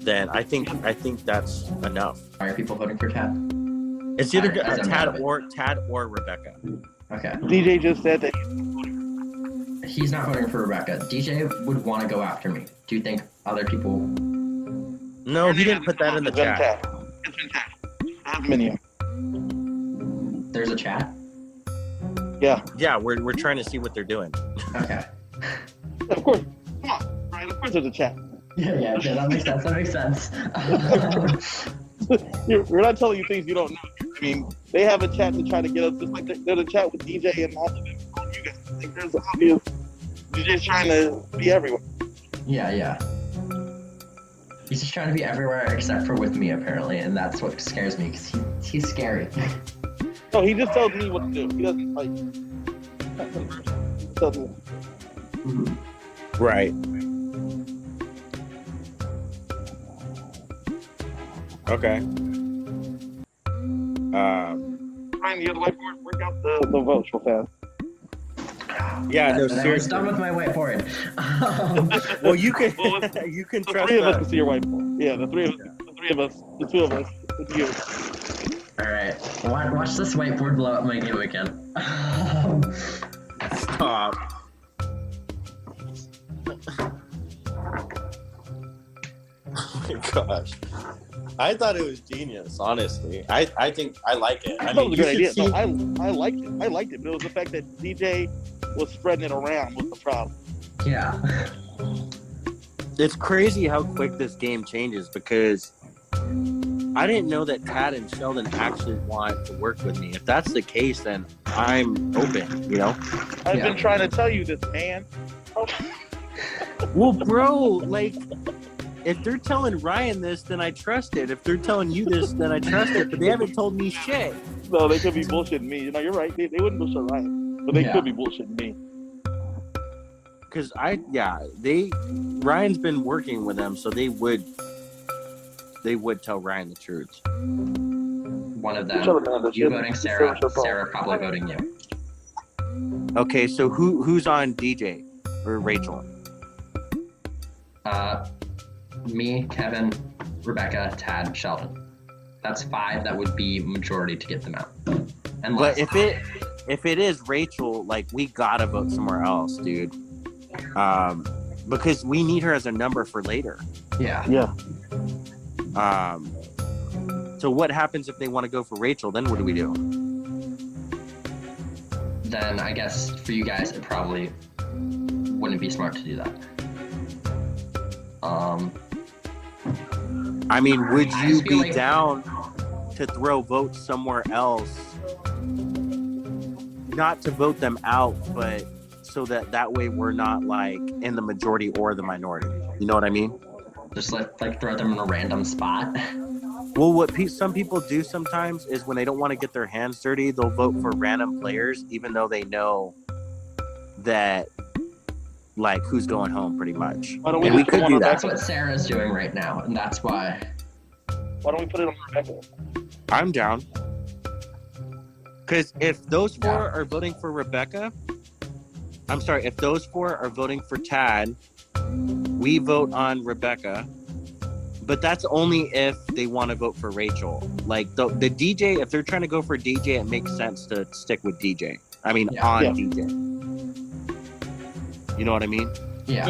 Then I think that's enough. Are people voting for Tad? It's either As I'm Tad out of it. Tad or Rebecca. Okay. DJ just said that. He's not voting for Rebecca. DJ would want to go after me. Do you think other people? No, he didn't put that in the It's been chat. tagged. It's been tagged. I have many. There's a chat. Yeah. Yeah, we're trying to see what they're doing. Okay. Of course. Come on, Ryan. Of course there's a chat. Yeah, okay, that makes sense. That makes sense. We're not telling you things you don't know. I mean, they have a chat to try to get us. Just like there's a chat with DJ and all of them. You guys think there's obvious. DJ's trying to be everywhere. Yeah. He's just trying to be everywhere except for with me, apparently, and that's what scares me because he's scary. No, he just tells me what to do. He doesn't like. He tells me. Right. Okay. Ryan, you have the whiteboard. Work out the votes real fast. Yeah, no, And I was seriously. done with my whiteboard. Well, you can Well, you can The trust three of us us. can see your whiteboard. Yeah, the three of us, the two of us, with you. All right, watch this whiteboard blow up my game again. Stop. Oh my gosh. I thought it was genius, honestly. I think I like it. I That mean, was a you good should idea. see. No, I liked it. I liked it, but it was the fact that DJ was spreading it around was the problem. Yeah. It's crazy how quick this game changes because I didn't know that Tad and Sheldon actually want to work with me. If that's the case, then I'm open, you know? I've been trying to tell you this, man. Well, bro, like, if they're telling Ryan this, then I trust it. If they're telling you this, then I trust it. But they haven't told me shit. No, they could be bullshitting me. You know, you're right. They wouldn't bullshit Ryan, but they Yeah. could be bullshitting me. Because Ryan's been working with them, so they would tell Ryan the truth. One of them. Shut up, man. You voting Sarah. Sarah probably voting you. Okay, so who's on DJ or Rachel? Me, Kevin, Rebecca, Tad, Sheldon. That's 5 that would be majority to get them out. But if it is Rachel, like, we gotta vote somewhere else, dude. Because we need her as a number for later. Yeah. So what happens if they want to go for Rachel? Then what do we do? Then I guess for you guys, it probably wouldn't be smart to do that. I mean, would I you just feel be like- down to throw votes somewhere else? Not to vote them out, but so that way we're not like in the majority or the minority. You know what I mean? Just like throw them in a random spot. Well, what some people do sometimes is when they don't want to get their hands dirty, they'll vote for random players, even though they know that, like, who's going home, pretty much. Why don't we And we just could put do one on That's that. what Sarah's doing right now, and that's why. Why don't we put it on Rebecca? I'm down. Because if those 4 are voting for Rebecca, I'm sorry, if those 4 are voting for Tad, we vote on Rebecca. But that's only if they want to vote for Rachel. Like the DJ, if they're trying to go for DJ, it makes sense to stick with DJ. I mean, on DJ. You know what I mean? Yeah.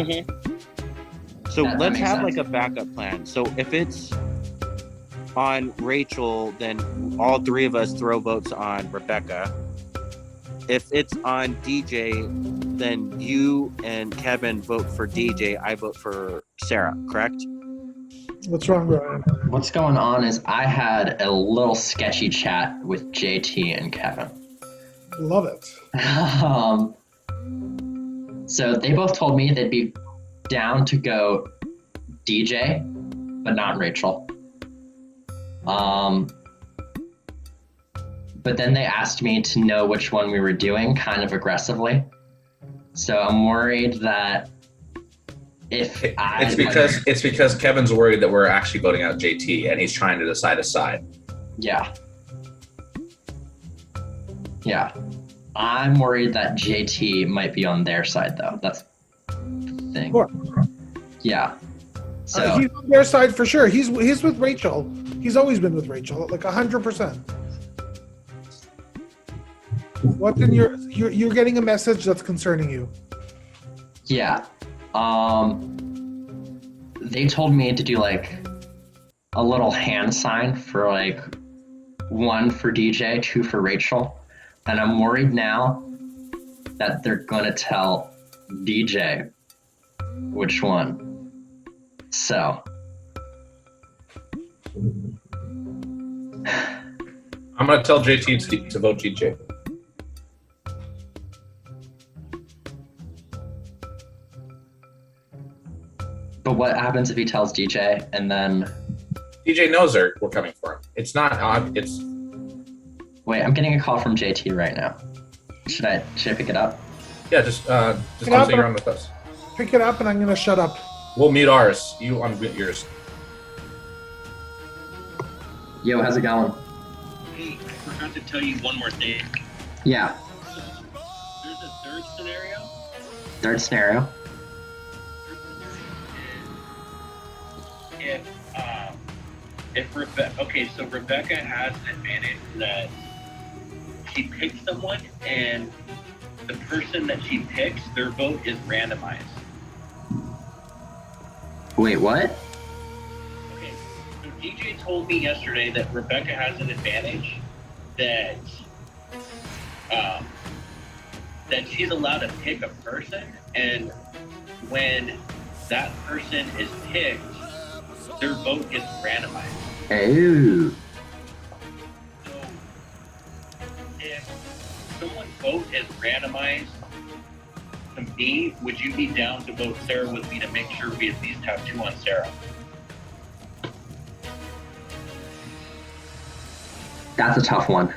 So That let's makes have sense. like a backup plan. So if it's on Rachel, then all 3 of us throw votes on Rebecca. If it's on DJ, then you and Kevin vote for DJ. I vote for Sarah, correct? What's wrong, Ryan? What's going on is I had a little sketchy chat with JT and Kevin. Love it. So they both told me they'd be down to go DJ but not Rachel. But then they asked me to know which one we were doing, kind of aggressively. So I'm worried that if it's because Kevin's worried that we're actually voting out JT, and he's trying to decide a side. Yeah. Yeah. I'm worried that JT might be on their side, though. That's the thing. Sure. Yeah. So He's on their side for sure. He's with Rachel. He's always been with Rachel, like 100%. What's in you're getting a message that's concerning you? yeah. They told me to do like a little hand sign for like 1 for DJ, 2 for Rachel. And I'm worried now that they're gonna tell DJ which one. So I'm gonna tell JT to vote DJ. but what happens if he tells DJ and then DJ knows we're coming for him. It's not odd. It's wait, I'm getting a call from JT right now. Should I pick it up? yeah. Just come sit around with us. Pick it up, and I'm gonna shut up. We'll mute ours. You unmute yours. Yo, how's it going? Hey, I forgot to tell you one more thing. Yeah. There's a third scenario. Third scenario. If Rebecca, okay, so Rebecca has an advantage that she picks someone, and the person that she picks, their vote is randomized. Wait, what? Okay, so DJ told me yesterday that Rebecca has an advantage that that she's allowed to pick a person, and when that person is picked, their vote gets randomized. Oh. So if someone's vote is randomized to me, would you be down to vote Sarah with me to make sure we at least have 2 on Sarah? That's a tough one.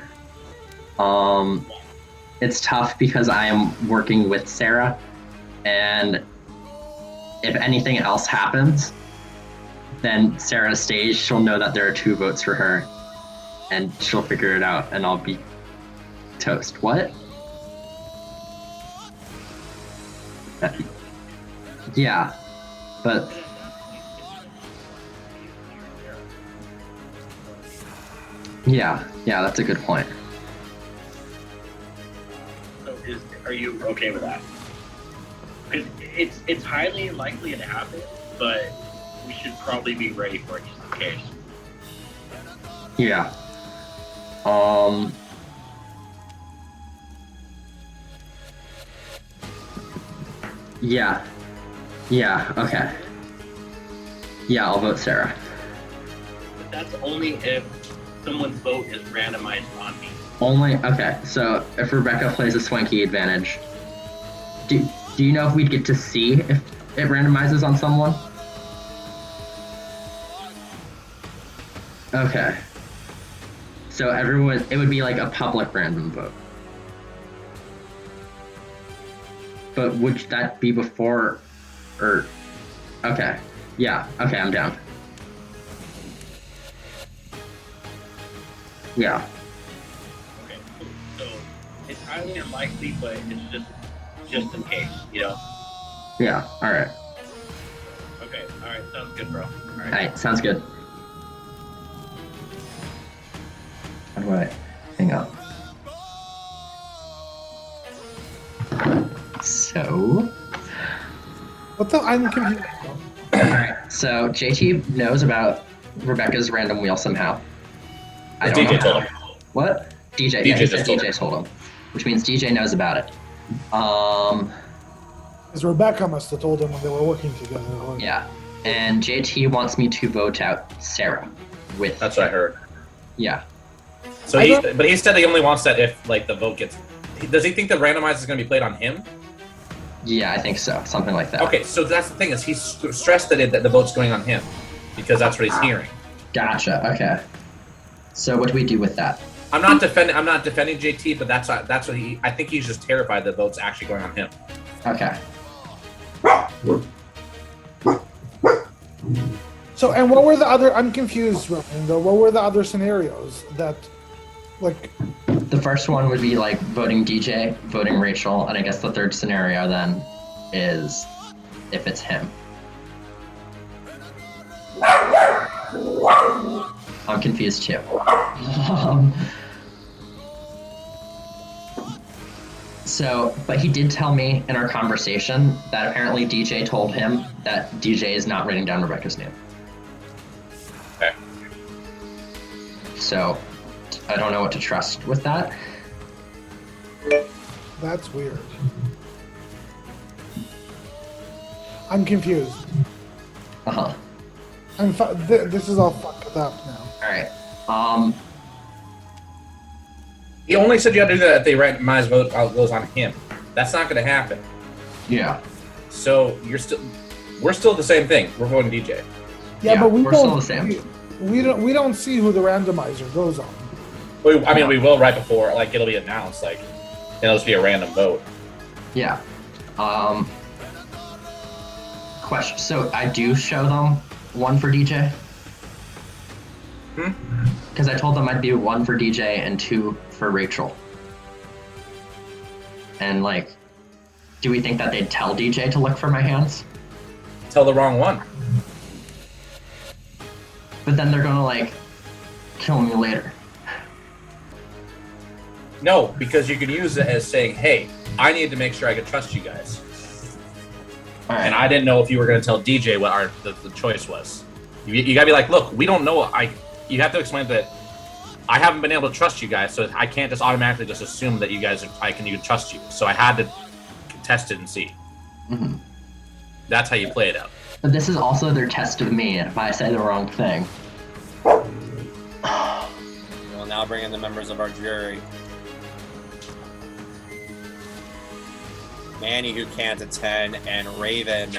It's tough because I am working with Sarah, and if anything else happens, then Sarah stays, she'll know that there are 2 votes for her, and she'll figure it out, and I'll be toast. What? Yeah, but yeah, that's a good point. So are you okay with that? Because it's highly unlikely to happen, but we should probably be ready for it just in case. Yeah. Yeah, okay. Yeah, I'll vote Sarah. But that's only if someone's vote is randomized on me. Only, okay, so if Rebecca plays a swanky advantage, do you know if we'd get to see if it randomizes on someone? Okay. So everyone, it would be like a public random vote. But would that be before, or, okay. Yeah, okay, I'm down. Yeah. Okay, so it's highly unlikely, but it's just in case, you know? Yeah, alright. Okay, alright, sounds good, bro. Alright, sounds good. How do I hang up? So... What the? I'm confused. Alright, so JT knows about Rebecca's random wheel somehow. I don't DJ know told how. him. What? DJ. DJ Yeah, he just said told DJ him. told him, which means DJ knows about it. Because Rebecca must have told him when they were working together. Yeah, and JT wants me to vote out Sarah. With That's what I heard. yeah, So he said he only wants that if like the vote gets. Does he think the randomizer is going to be played on him? yeah, I think so, something like that. Okay, so that's the thing is he's stressed that the vote's going on him. because that's what he's hearing. Gotcha. Okay. So what do we do with that? I'm not defending JT, but that's what he. I think he's just terrified that the vote's actually going on him. Okay. So, and what were the other? I'm confused, Ryan. Though, what were the other scenarios that, like? The first one would be like voting DJ, voting Rachel, and I guess the third scenario then is if it's him. I'm confused too. So, but he did tell me in our conversation that apparently DJ told him that DJ is not writing down Rebecca's name. Okay. So, I don't know what to trust with that. That's weird. I'm confused. Uh-huh. This is all fucked up now. Alright. He only said you had to do that if they randomized vote goes on him. That's not going to happen. Yeah. So we're still the same thing. We're voting DJ. Yeah, but we're still the same. We don't see who the randomizer goes on. We will right before, like, it'll be announced. Like, it'll just be a random vote. Yeah. Question. So I do show them one for DJ? Because I told them I'd be one for DJ and two for Rachel. And, like, do we think that they'd tell DJ to look for my hands? Tell the wrong one. But then they're gonna, like, kill me later. No, because you can use it as saying, hey, I need to make sure I can trust you guys. Right. And I didn't know if you were going to tell DJ what the choice was. You got to be like, look, we don't know. You have to explain that I haven't been able to trust you guys, so I can't just automatically just assume that you guys can trust you. So I had to test it and see. Mm-hmm. That's how you play it out. But this is also their test of me if I say the wrong thing. We'll now bring in the members of our jury. Manny, who can't attend, and Raven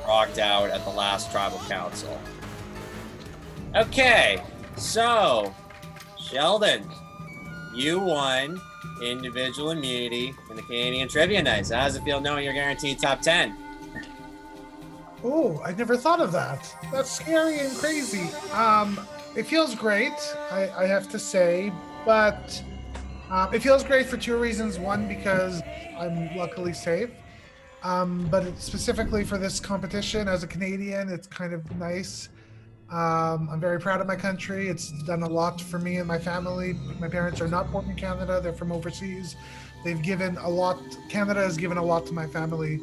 rocked out at the last tribal council. Okay, so Sheldon, you won individual immunity in the Canadian Trivia Nights. How does it feel knowing you're guaranteed top 10? Oh, I never thought of that. That's scary and crazy. It feels great, I have to say, but it feels great for two reasons. One, because I'm luckily safe, but specifically for this competition as a Canadian, it's kind of nice. I'm very proud of my country. It's done a lot for me and my family. My parents are not born in Canada. They're from overseas. They've given a lot. Canada has given a lot to my family.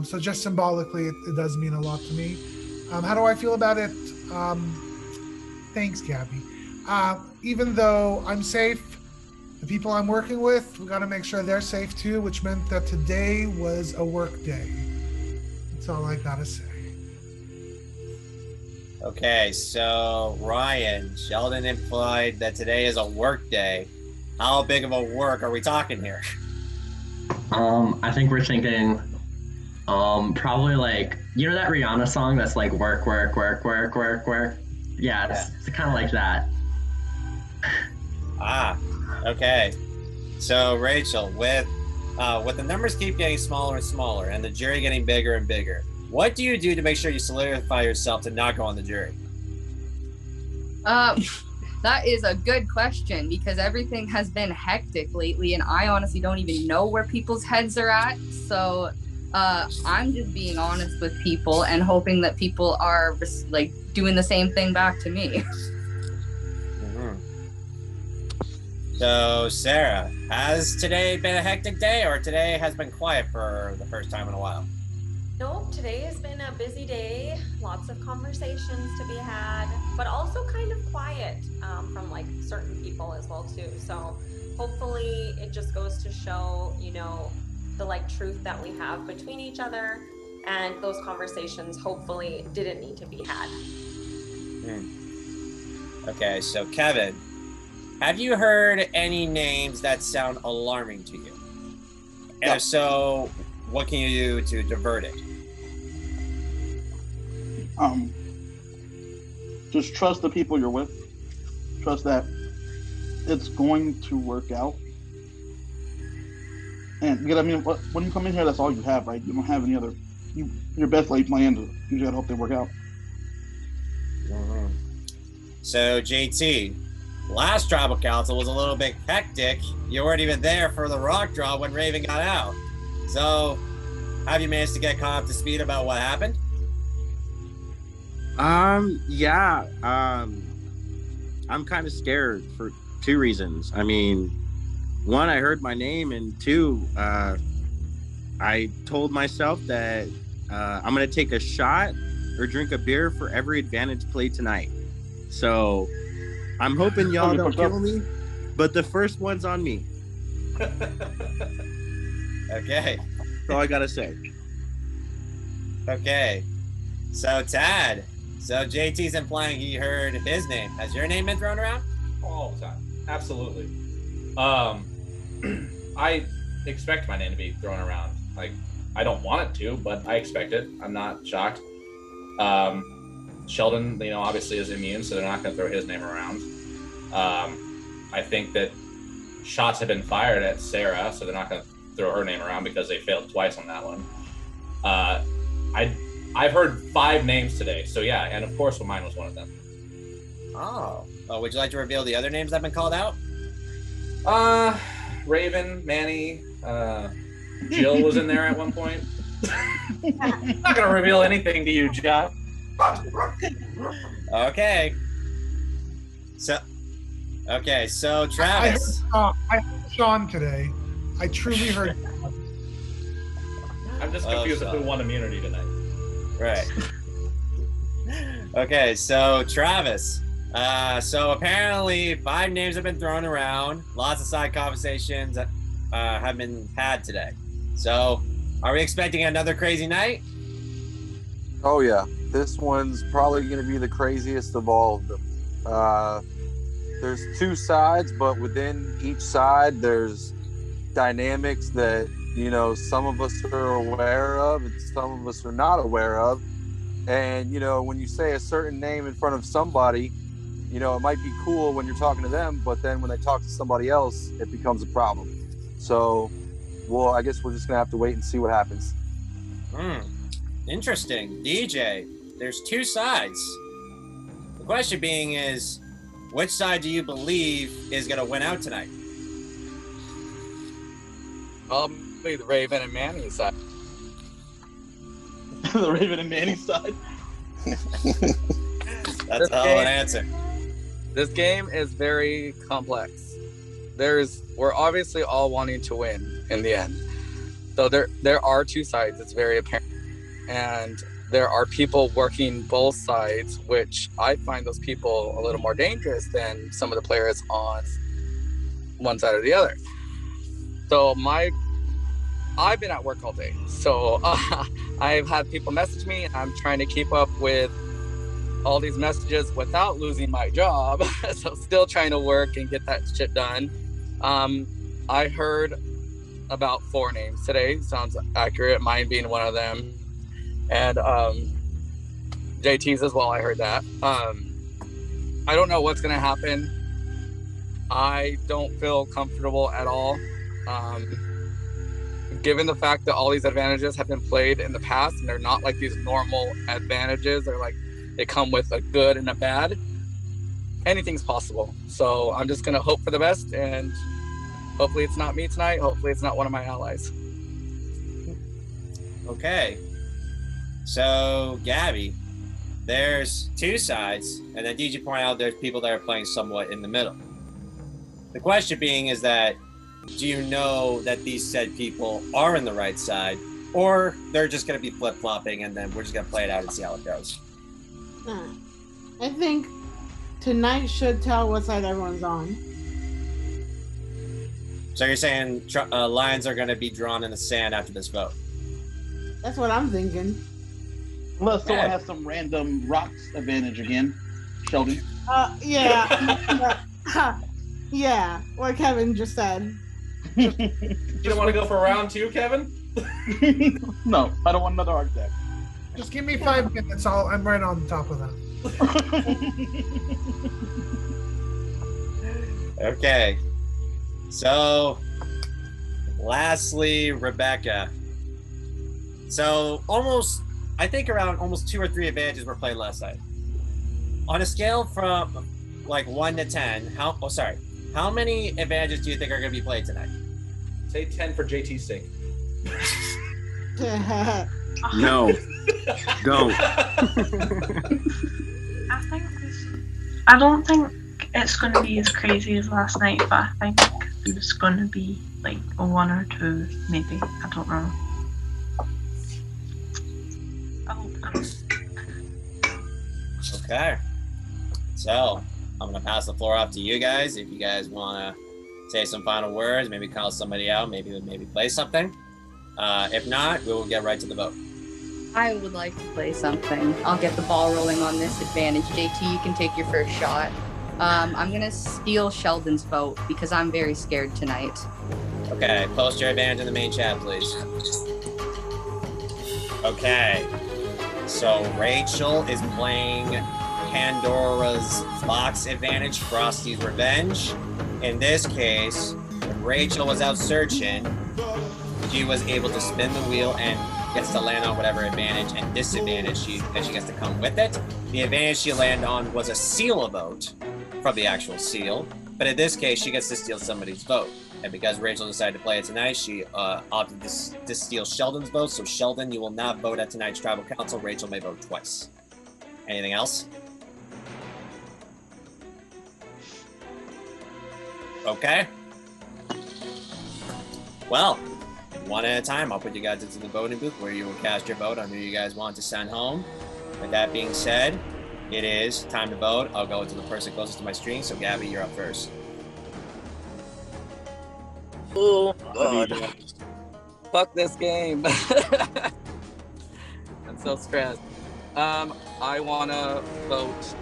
So just symbolically, it does mean a lot to me. How do I feel about it? Thanks, Gabby. Even though I'm safe, the people I'm working with, we got to make sure they're safe too, which meant that today was a work day. That's all I got to say. Okay, so Ryan, Sheldon implied that today is a work day. How big of a work are we talking here? I think we're thinking, probably like, you know that Rihanna song that's like work, work, work, work, work, work? Yeah, it's kind of like that. Okay. So Rachel, with the numbers keep getting smaller and smaller and the jury getting bigger and bigger, what do you do to make sure you solidify yourself to not go on the jury? That is a good question because everything has been hectic lately and I honestly don't even know where people's heads are at. So I'm just being honest with people and hoping that people are like doing the same thing back to me. So, Sarah, has today been a hectic day or today has been quiet for the first time in a while? Nope, today has been a busy day. Lots of conversations to be had, but also kind of quiet from like certain people as well too. So hopefully it just goes to show, you know, the like truth that we have between each other, and those conversations hopefully didn't need to be had. Okay, so Kevin, have you heard any names that sound alarming to you? And if so, what can you do to divert it? Just trust the people you're with. Trust that it's going to work out. And I mean, when you come in here, that's all you have, right? You don't have any other. Your best laid plans. You just gotta hope they work out. Mhm. So JT, last tribal council was a little bit hectic. You weren't even there for the rock draw when Raven got out. So, have you managed to get caught up to speed about what happened? Yeah. I'm kind of scared for two reasons. I mean, one, I heard my name, and two, I told myself that I'm gonna take a shot or drink a beer for every advantage played tonight. So I'm hoping y'all don't kill me, but the first one's on me. Okay. That's all I gotta say. Okay. So Tad, so JT's implying he heard his name. Has your name been thrown around? All the time. Absolutely. I expect my name to be thrown around. Like, I don't want it to, but I expect it. I'm not shocked. Sheldon, obviously is immune, so they're not going to throw his name around. I think that shots have been fired at Sarah, so they're not going to throw her name around because they failed twice on that one. I've heard 5 names today, so yeah, and of course mine was one of them. Oh. Would you like to reveal the other names that have been called out? Raven, Manny, Jill was in there at one point. I'm not going to reveal anything to you, Josh. Okay. So Travis. I heard Sean today. I truly heard. I'm just confused who won immunity tonight. Right. Okay, so Travis. So apparently 5 names have been thrown around. Lots of side conversations have been had today. So are we expecting another crazy night? Oh yeah, this one's probably going to be the craziest of all of them. There's 2 sides, but within each side there's dynamics that some of us are aware of and some of us are not aware of. And when you say a certain name in front of somebody, it might be cool when you're talking to them, but then when they talk to somebody else, it becomes a problem. So, I guess we're just gonna have to wait and see what happens. Interesting. DJ, there's 2 sides. The question being is, which side do you believe is gonna win out tonight? Probably the Raven and Manny side. The Raven and Manny side. That's a hell of an answer. This game is very complex. We're obviously all wanting to win in the end. So there are 2 sides, it's very apparent. And there are people working both sides, which I find those people a little more dangerous than some of the players on one side or the other. So I've been at work all day. So I've had people message me, and I'm trying to keep up with all these messages without losing my job. So still trying to work and get that shit done. I heard about 4 names today. Sounds accurate. Mine being one of them. And JT's as well. I heard that. I don't know what's going to happen. I don't feel comfortable at all. Given the fact that all these advantages have been played in the past and they're not like these normal advantages, they're like, they come with a good and a bad. Anything's possible. So I'm just going to hope for the best, and hopefully it's not me tonight. Hopefully it's not one of my allies. Okay. So, Gabby, there's 2 sides, and then DJ pointed out there's people that are playing somewhat in the middle. The question being is that, do you know that these said people are in the right side, or they're just going to be flip-flopping, and then we're just going to play it out and see how it goes? I think tonight should tell what side everyone's on. So you're saying lines are going to be drawn in the sand after this vote? That's what I'm thinking. Unless someone has some random rocks advantage again, Sheldon. Yeah. Yeah, what Kevin just said. You don't want to go for round 2, Kevin? No, I don't want another architect. Just give me 5 minutes. I'm right on top of that. Okay. So, lastly, Rebecca. So, I think around almost 2 or 3 advantages were played last night. On a scale from like 1 to 10, how many advantages do you think are going to be played tonight? Say 10 for JT's sake. No. Don't. I don't think it's going to be as crazy as last night, but I think it's going to be like a 1 or 2, maybe. I don't know. Okay. So, I'm going to pass the floor off to you guys. If you guys want to say some final words, maybe call somebody out, maybe play something. If not, we will get right to the vote. I would like to play something. I'll get the ball rolling on this advantage. JT, you can take your first shot. I'm going to steal Sheldon's vote because I'm very scared tonight. Okay, post your advantage in the main chat, please. Okay. So Rachel is playing Pandora's Box advantage, Frosty's Revenge. In this case, when Rachel was out searching, she was able to spin the wheel and gets to land on whatever advantage and disadvantage that she gets to come with it. The advantage she landed on was a seal vote from the actual seal, but in this case, she gets to steal somebody's vote. And because Rachel decided to play it tonight, she opted to steal Sheldon's vote. So Sheldon, you will not vote at tonight's tribal council. Rachel may vote twice. Anything else? Okay. Well, one at a time, I'll put you guys into the voting booth where you will cast your vote on who you guys want to send home. With that being said, it is time to vote. I'll go to the person closest to my screen. So Gabby, you're up first. Oh, God. Fuck this game. I'm so stressed. I want to vote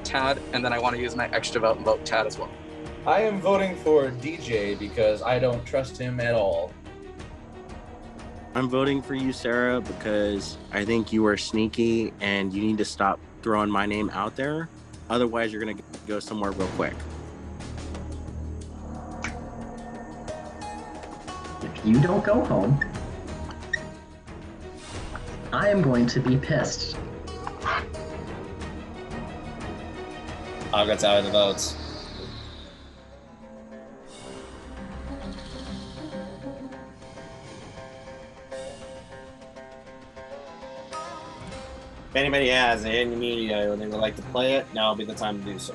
Tad, and then I want to use my extra vote and vote Tad as well. I am voting for DJ because I don't trust him at all. I'm voting for you, Sarah, because I think you are sneaky and you need to stop throwing my name out there. Otherwise, you're going to go somewhere real quick. If you don't go home, I am going to be pissed. I'll go tally the votes. If anybody has a hidden immunity or they would like to play it, now will be the time to do so.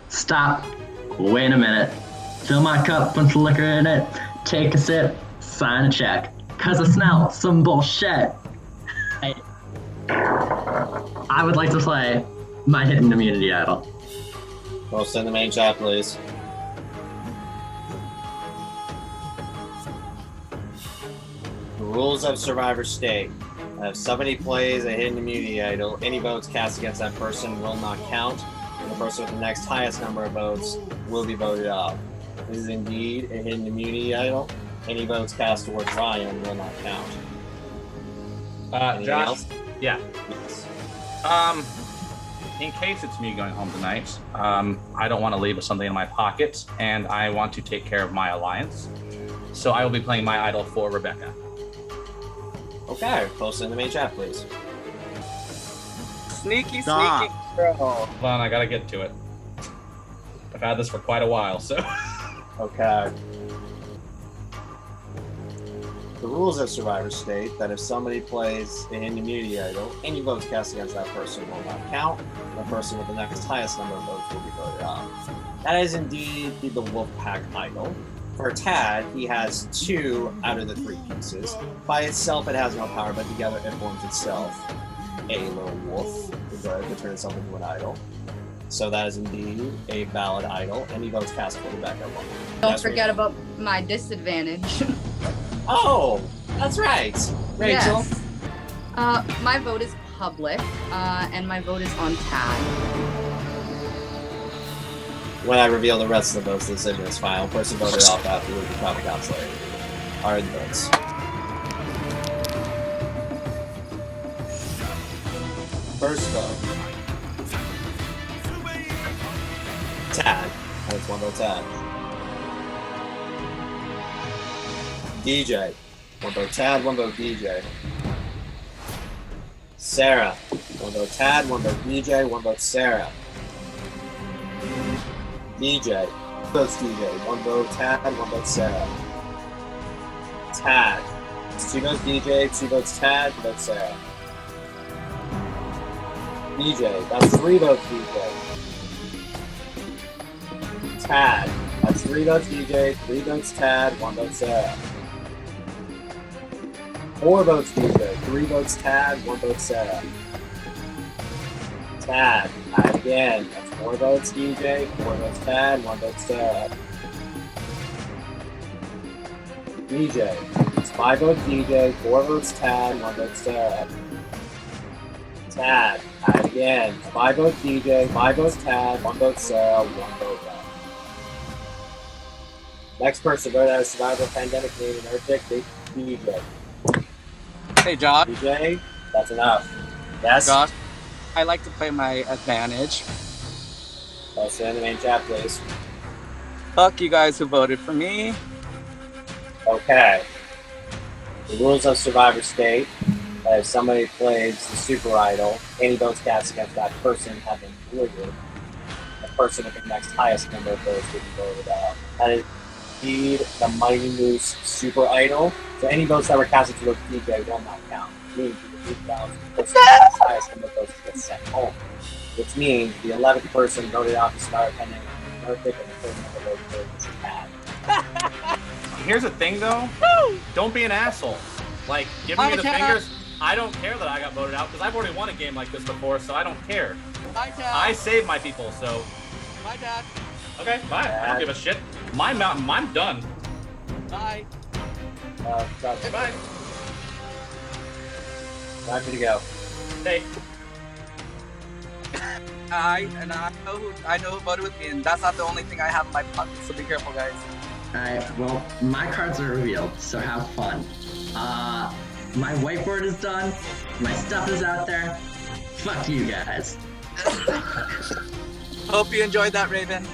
Stop. Wait a minute. Fill my cup, put some liquor in it, take a sip, sign a check. Cause I smell some bullshit. I would like to play my hidden immunity idol. Post in the main chat, please. The rules of Survivor state. If somebody plays a hidden immunity idol, any votes cast against that person will not count, and the person with the next highest number of votes will be voted off. This is indeed a hidden immunity idol. Any votes cast towards Ryan will not count. Anything Josh? else? Yeah. Yes. In case it's me going home tonight, I don't want to leave with something in my pocket, and I want to take care of my alliance. So I will be playing my idol for Rebecca. Okay, post in the main chat, please. Sneaky, Stop. sneaky girl. Hold on, I gotta get to it. I've had this for quite a while, so. Okay. The rules of Survivor state that if somebody plays an immunity idol, any votes cast against that person will not count. The person with the next highest number of votes will be voted off. That is indeed the Wolfpack idol. For Tad, he has 2 out of the 3 pieces. By itself, it has no power, but together it forms itself a little wolf to turn itself into an idol. So that is indeed a valid idol. Any votes cast for Rebecca will. Don't forget about my disadvantage. Oh, that's right. Rachel? Yes. My vote is public, and my vote is on Tad. When I reveal the rest of the votes, the decision is final. Person voted off after the tribal council are the votes. First vote. Tad. That's one vote Tad. DJ. One vote Tad, one vote DJ. Sarah. One vote Tad, one vote DJ, one vote Sarah. DJ. Votes DJ. One vote Tad, one vote Sarah. Tad. 2 votes DJ, 2 votes Tad, 1 vote Sarah. DJ. That's 3 votes DJ. Tad. That's 3 votes DJ, 3 votes Tad, 1 vote Sarah. 4 votes DJ, 3 votes Tad, 1 vote Sarah. Tad. Again, that's 4 votes DJ, 4 votes Tad, 1 vote Sarah. DJ. It's 5 votes DJ, 4 votes Tad, 1 vote Sarah. Tad. Again, 5 votes DJ, 5 votes Tad, 1 vote Sarah, 1 vote Tad. Next person voted out of Survivor Pandemic Canadian Earthquake, DJ. Hey, Josh. DJ, that's enough. Yes? Josh, I like to play my advantage. Post it in the main chat, please. Fuck you guys who voted for me. Okay. The rules of Survivor state that if somebody plays the Super Idol, any votes cast against that person have been voided. The person with the next highest number of votes will be voted out. That is indeed the Mighty Moose Super Idol. So any votes that were casted to vote DJ will not count. Meaning the 8,000 person with the highest number of votes gets sent home. Which means the 11th person voted out the Survivor Pandemic Earthquake and the third number voted for is bad. Here's the thing, though. Don't be an asshole. Like, giving me the fingers. I don't care that I got voted out because I've already won a game like this before, so I don't care. I saved my people, so. Bye, Dad. Okay, bye. I don't give a shit. I'm done. Bye. Bye. Time for you to go. Hey. I know who voted with me, and that's not the only thing I have in my pocket. So be careful, guys. Alright, well, my cards are revealed, so have fun. My whiteboard is done, my stuff is out there. Fuck you guys. Hope you enjoyed that, Raven.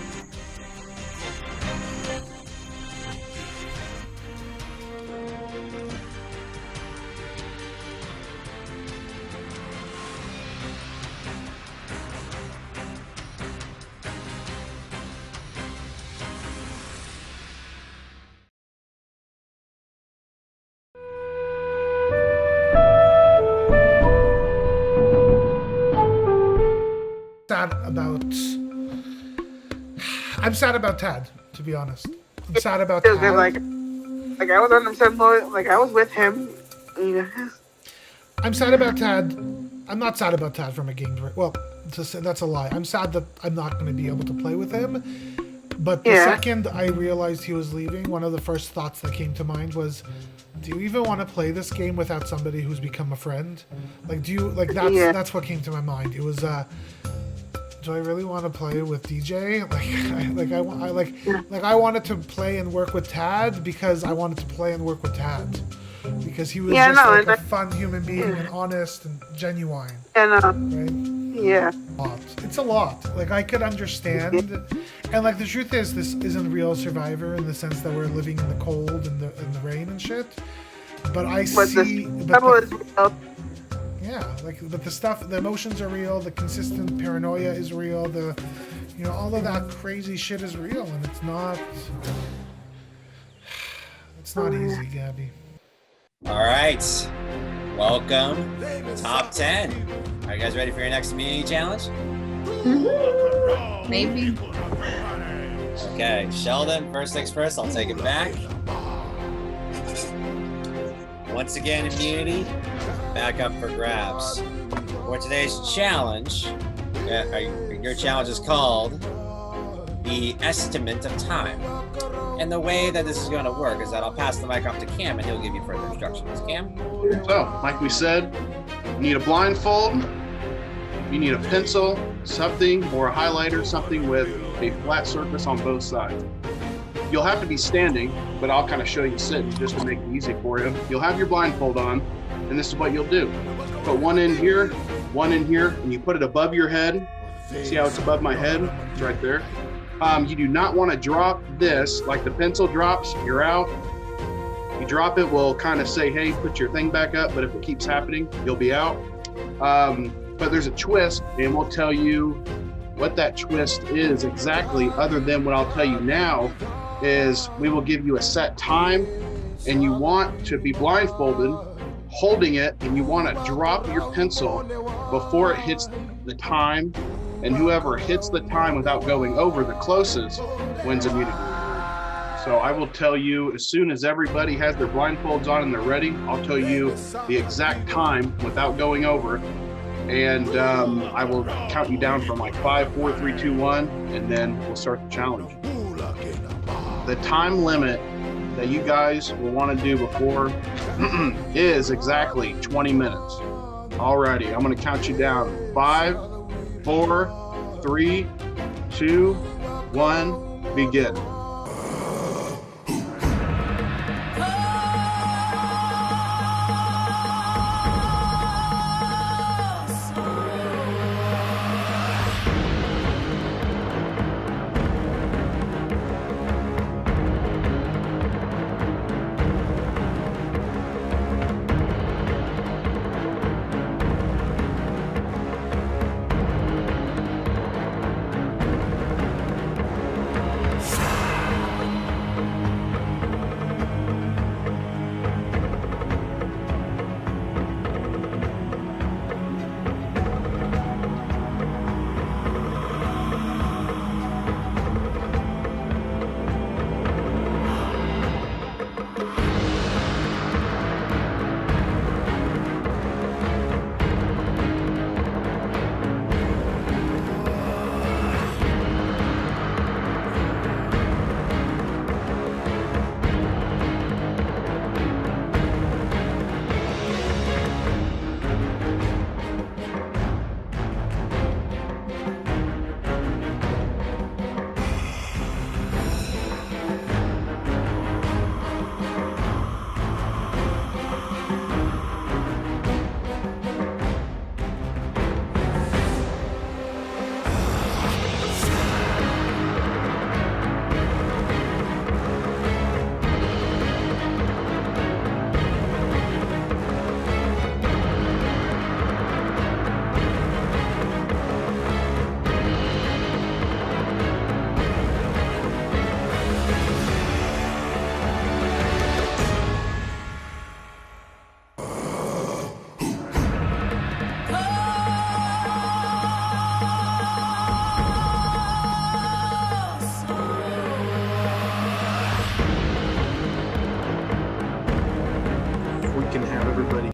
I'm sad about Tad, to be honest. I'm sad about Tad. Like I was on the like I was with him. You know. I'm sad about Tad. I'm not sad about Tad from a game. Well, that's a lie. I'm sad that I'm not going to be able to play with him. But the second I realized he was leaving, one of the first thoughts that came to mind was, do you even want to play this game without somebody who's become a friend? Like, do you like that's what came to my mind. It was do I really want to play with DJ? I wanted to play and work with Tad because I wanted to play and work with Tad because he was a fun human being and honest and genuine. And right? It's a lot. Like I could understand, and like the truth is, this isn't real Survivor in the sense that we're living in the cold and the rain and shit. But I see. Yeah, but the stuff, the emotions are real, the consistent paranoia is real, all of that crazy shit is real, and it's not easy, Gabby. All right, welcome, top 10. Are you guys ready for your next immunity challenge? Maybe. Okay, Sheldon, first things first, I'll take it back. Once again, immunity, back up for grabs. For today's challenge, your challenge is called the estimate of time. And the way that this is going to work is that I'll pass the mic off to Cam and he'll give you further instructions. Cam? So, like we said, you need a blindfold, you need a pencil, something, or a highlighter, something with a flat surface on both sides. You'll have to be standing, but I'll kind of show you sitting just to make it easy for you. You'll have your blindfold on, and this is what you'll do. Put one end here, one in here, and you put it above your head. See how it's above my head? It's right there. You do not want to drop this. Like the pencil drops, you're out. You drop it, we'll kind of say, hey, put your thing back up, but if it keeps happening, you'll be out. But there's a twist, and we'll tell you what that twist is exactly, other than what I'll tell you now is we will give you a set time, and you want to be blindfolded, holding it, and you want to drop your pencil before it hits the time, and whoever hits the time without going over the closest wins immunity. So I will tell you, as soon as everybody has their blindfolds on and they're ready, I'll tell you the exact time without going over, and I will count you down from like 5, 4, 3, 2, 1, and then we'll start the challenge. The time limit that you guys will want to do before is exactly 20 minutes. Alrighty, I'm going to count you down. 5, 4, 3, 2, 1, begin.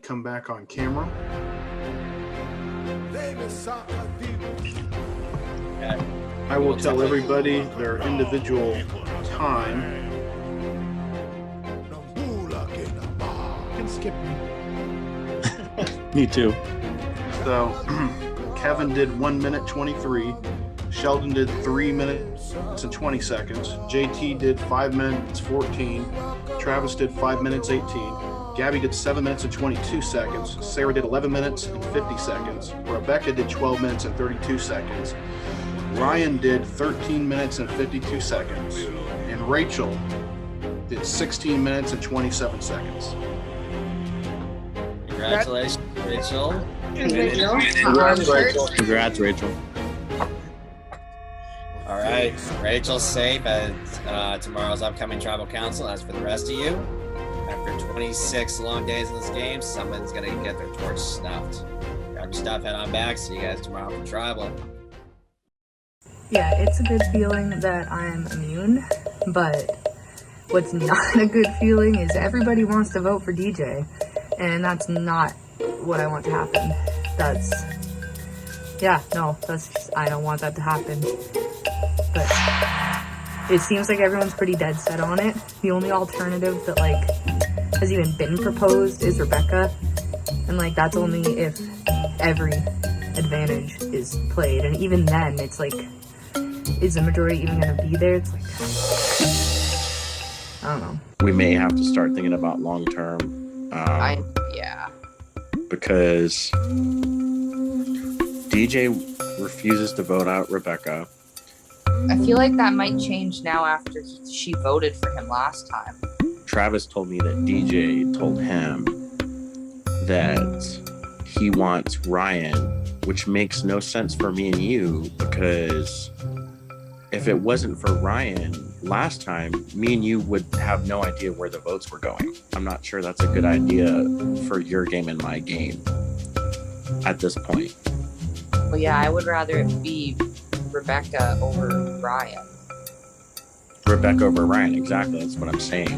Come back on camera. I will tell everybody their individual time. You can skip me. Me too. So Kevin did 1 minute 23. Sheldon did 3 minutes and 20 seconds. JT did 5 minutes 14. Travis did 5 minutes 18. Gabby did 7 minutes and 22 seconds. Sarah did 11 minutes and 50 seconds. Rebecca did 12 minutes and 32 seconds. Ryan did 13 minutes and 52 seconds. And Rachel did 16 minutes and 27 seconds. Congratulations, Rachel. Congrats, Rachel. Congrats, Rachel. All right, Rachel's safe at tomorrow's upcoming tribal council. As for the rest of you, after 26 long days in this game, someone's gonna get their torch snuffed. Grab your stuff, head on back. See you guys tomorrow for tribal. Yeah, it's a good feeling that I'm immune, but what's not a good feeling is everybody wants to vote for Deejay, and that's not what I want to happen. I don't want that to happen. But it seems like everyone's pretty dead set on it. The only alternative that has even been proposed is Rebecca, and that's only if every advantage is played, and even then it's is the majority even going to be there? It's I don't know. We may have to start thinking about long term. Yeah. Because DJ refuses to vote out Rebecca. I feel like that might change now after she voted for him last time. Travis told me that DJ told him that he wants Ryan, which makes no sense for me and you, because if it wasn't for Ryan last time, me and you would have no idea where the votes were going. I'm not sure that's a good idea for your game and my game at this point. Well, yeah, I would rather it be Rebecca over Ryan. Rebecca over Ryan, exactly. That's what I'm saying.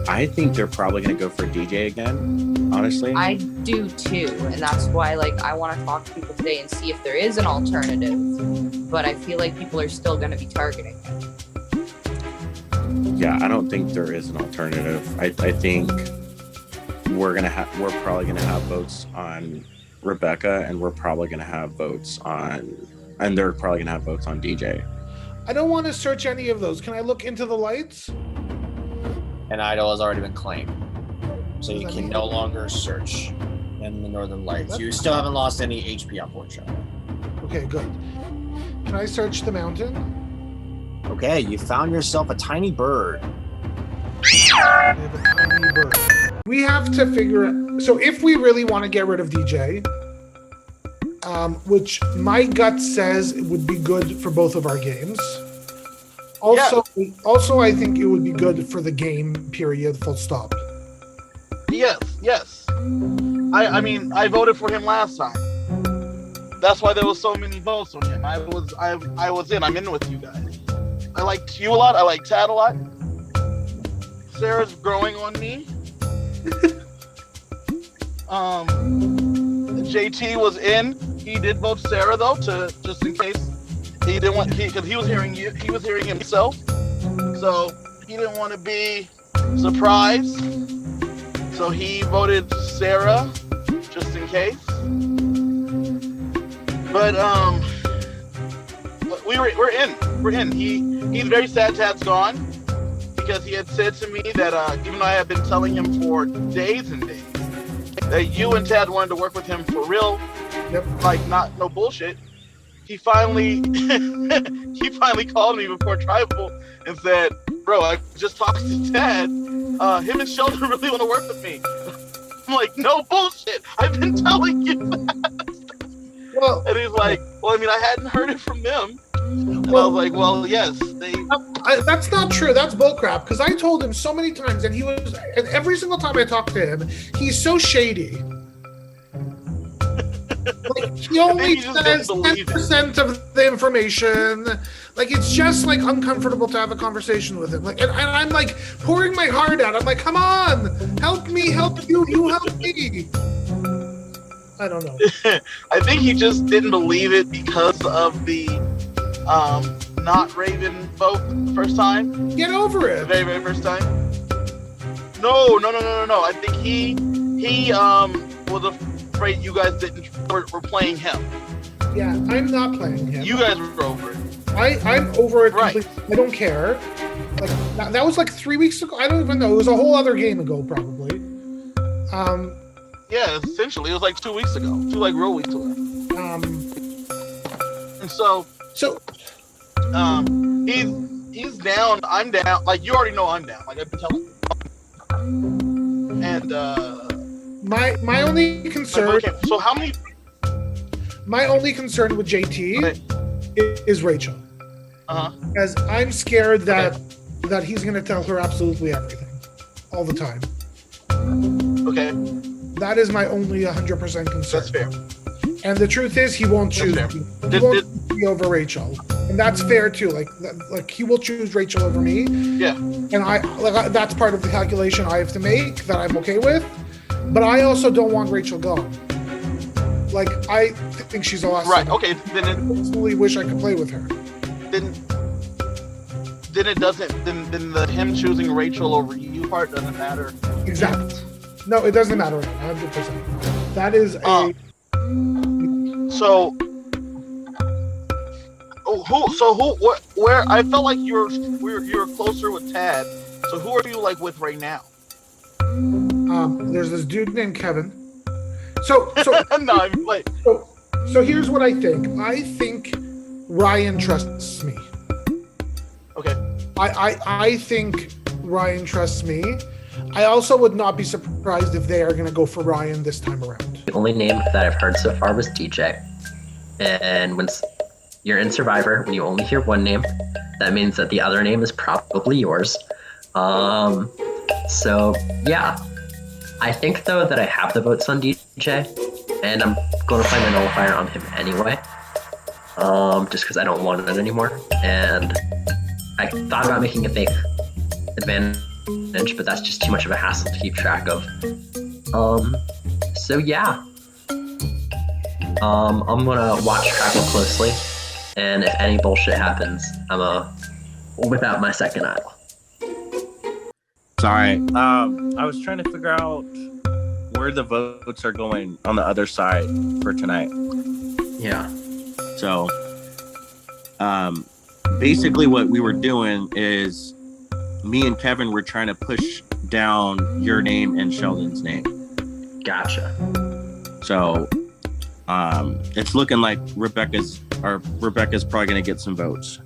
I think they're probably going to go for DJ again, honestly. I do too, and that's why I want to talk to people today and see if there is an alternative. But I feel like people are still going to be targeting him. Yeah, I don't think there is an alternative. I think we're probably gonna have votes on Rebecca, and we're probably gonna have votes on, and they're probably gonna have votes on DJ. I don't want to search any of those. Can I look into the lights? An idol has already been claimed, so you can no longer search in the Northern Lights. You still haven't lost any HP, unfortunately. Okay, good. Can I search the mountain? Okay, you found yourself a tiny bird. I have a tiny bird. We have to figure out. So if we really want to get rid of DJ, which my gut says it would be good for both of our games. Also, I think it would be good for the game. Period. Full stop. Yes. I mean, I voted for him last time. That's why there was so many votes on him. I was in. I'm in with you guys. I liked you a lot. I like Tad a lot. Sarah's growing on me. JT was in. He did vote Sarah though, just in case he didn't want because he was hearing you. He was hearing himself, so he didn't want to be surprised. So he voted Sarah, just in case. But we're in. We're in. He's very sad Tad's gone because he had said to me that even though I have been telling him for days and days that you and Tad wanted to work with him for real, like no bullshit. He finally called me before Tribal and said, "Bro, I just talked to Tad. Him and Sheldon really want to work with me." I'm like, "No bullshit. I've been telling you that." Well, and he's like, "Well, I mean, I hadn't heard it from them." And I was like, "Well, yes, they." That's not true. That's bullcrap. Because I told him so many times, and every single time I talk to him, he's so shady. He only says 10% of the information. It's just uncomfortable to have a conversation with him. And I'm pouring my heart out. I'm like, come on, help me, help you, you help me. I don't know. I think he just didn't believe it because of the not Raven vote the first time. Get over it. The very, very first time. No. I think he was afraid you guys were playing him. Yeah, I'm not playing him. You guys were over it. I'm over it completely. I don't care. That was 3 weeks ago. I don't even know. It was a whole other game ago, probably. Yeah, essentially, it was 2 weeks ago. 2 real weeks ago. And so he's down. I'm down. You already know I'm down. I've been telling you. And my only concern. So how many? My only concern with JT is Rachel. Because I'm scared that he's going to tell her absolutely everything, all the time. Okay. That is my only 100% concern. That's fair. And the truth is, he won't choose me. He won't choose me over Rachel, and that's fair too. He will choose Rachel over me. Yeah. And that's part of the calculation I have to make that I'm okay with. But I also don't want Rachel gone. I think she's awesome. Right. Okay. Then I personally wish I could play with her. Then it doesn't. Then the him choosing Rachel over you part doesn't matter. Exactly. No, it doesn't matter. 100%. That is a. Where I felt like you were closer with Tad. So who are you with right now? There's this dude named Kevin. So no, I'm So here's what I think. I think Ryan trusts me. Okay. I think Ryan trusts me. I also would not be surprised if they are going to go for Ryan this time around. The only name that I've heard so far was DJ. And when you're in Survivor, when you only hear one name, that means that the other name is probably yours. So yeah, I think though that I have the votes on DJ, and I'm going to find a nullifier on him anyway, just because I don't want it anymore. And I thought about making a fake advantage, but that's just too much of a hassle to keep track of. So yeah, I'm gonna watch Tribal closely, and if any bullshit happens, I'm gonna whip out my second idol. Sorry. I was trying to figure out where the votes are going on the other side for tonight. Yeah. So, basically what we were doing is me and Kevin were trying to push down your name and Sheldon's name. Gotcha. So, it's looking like Rebecca's probably going to get some votes.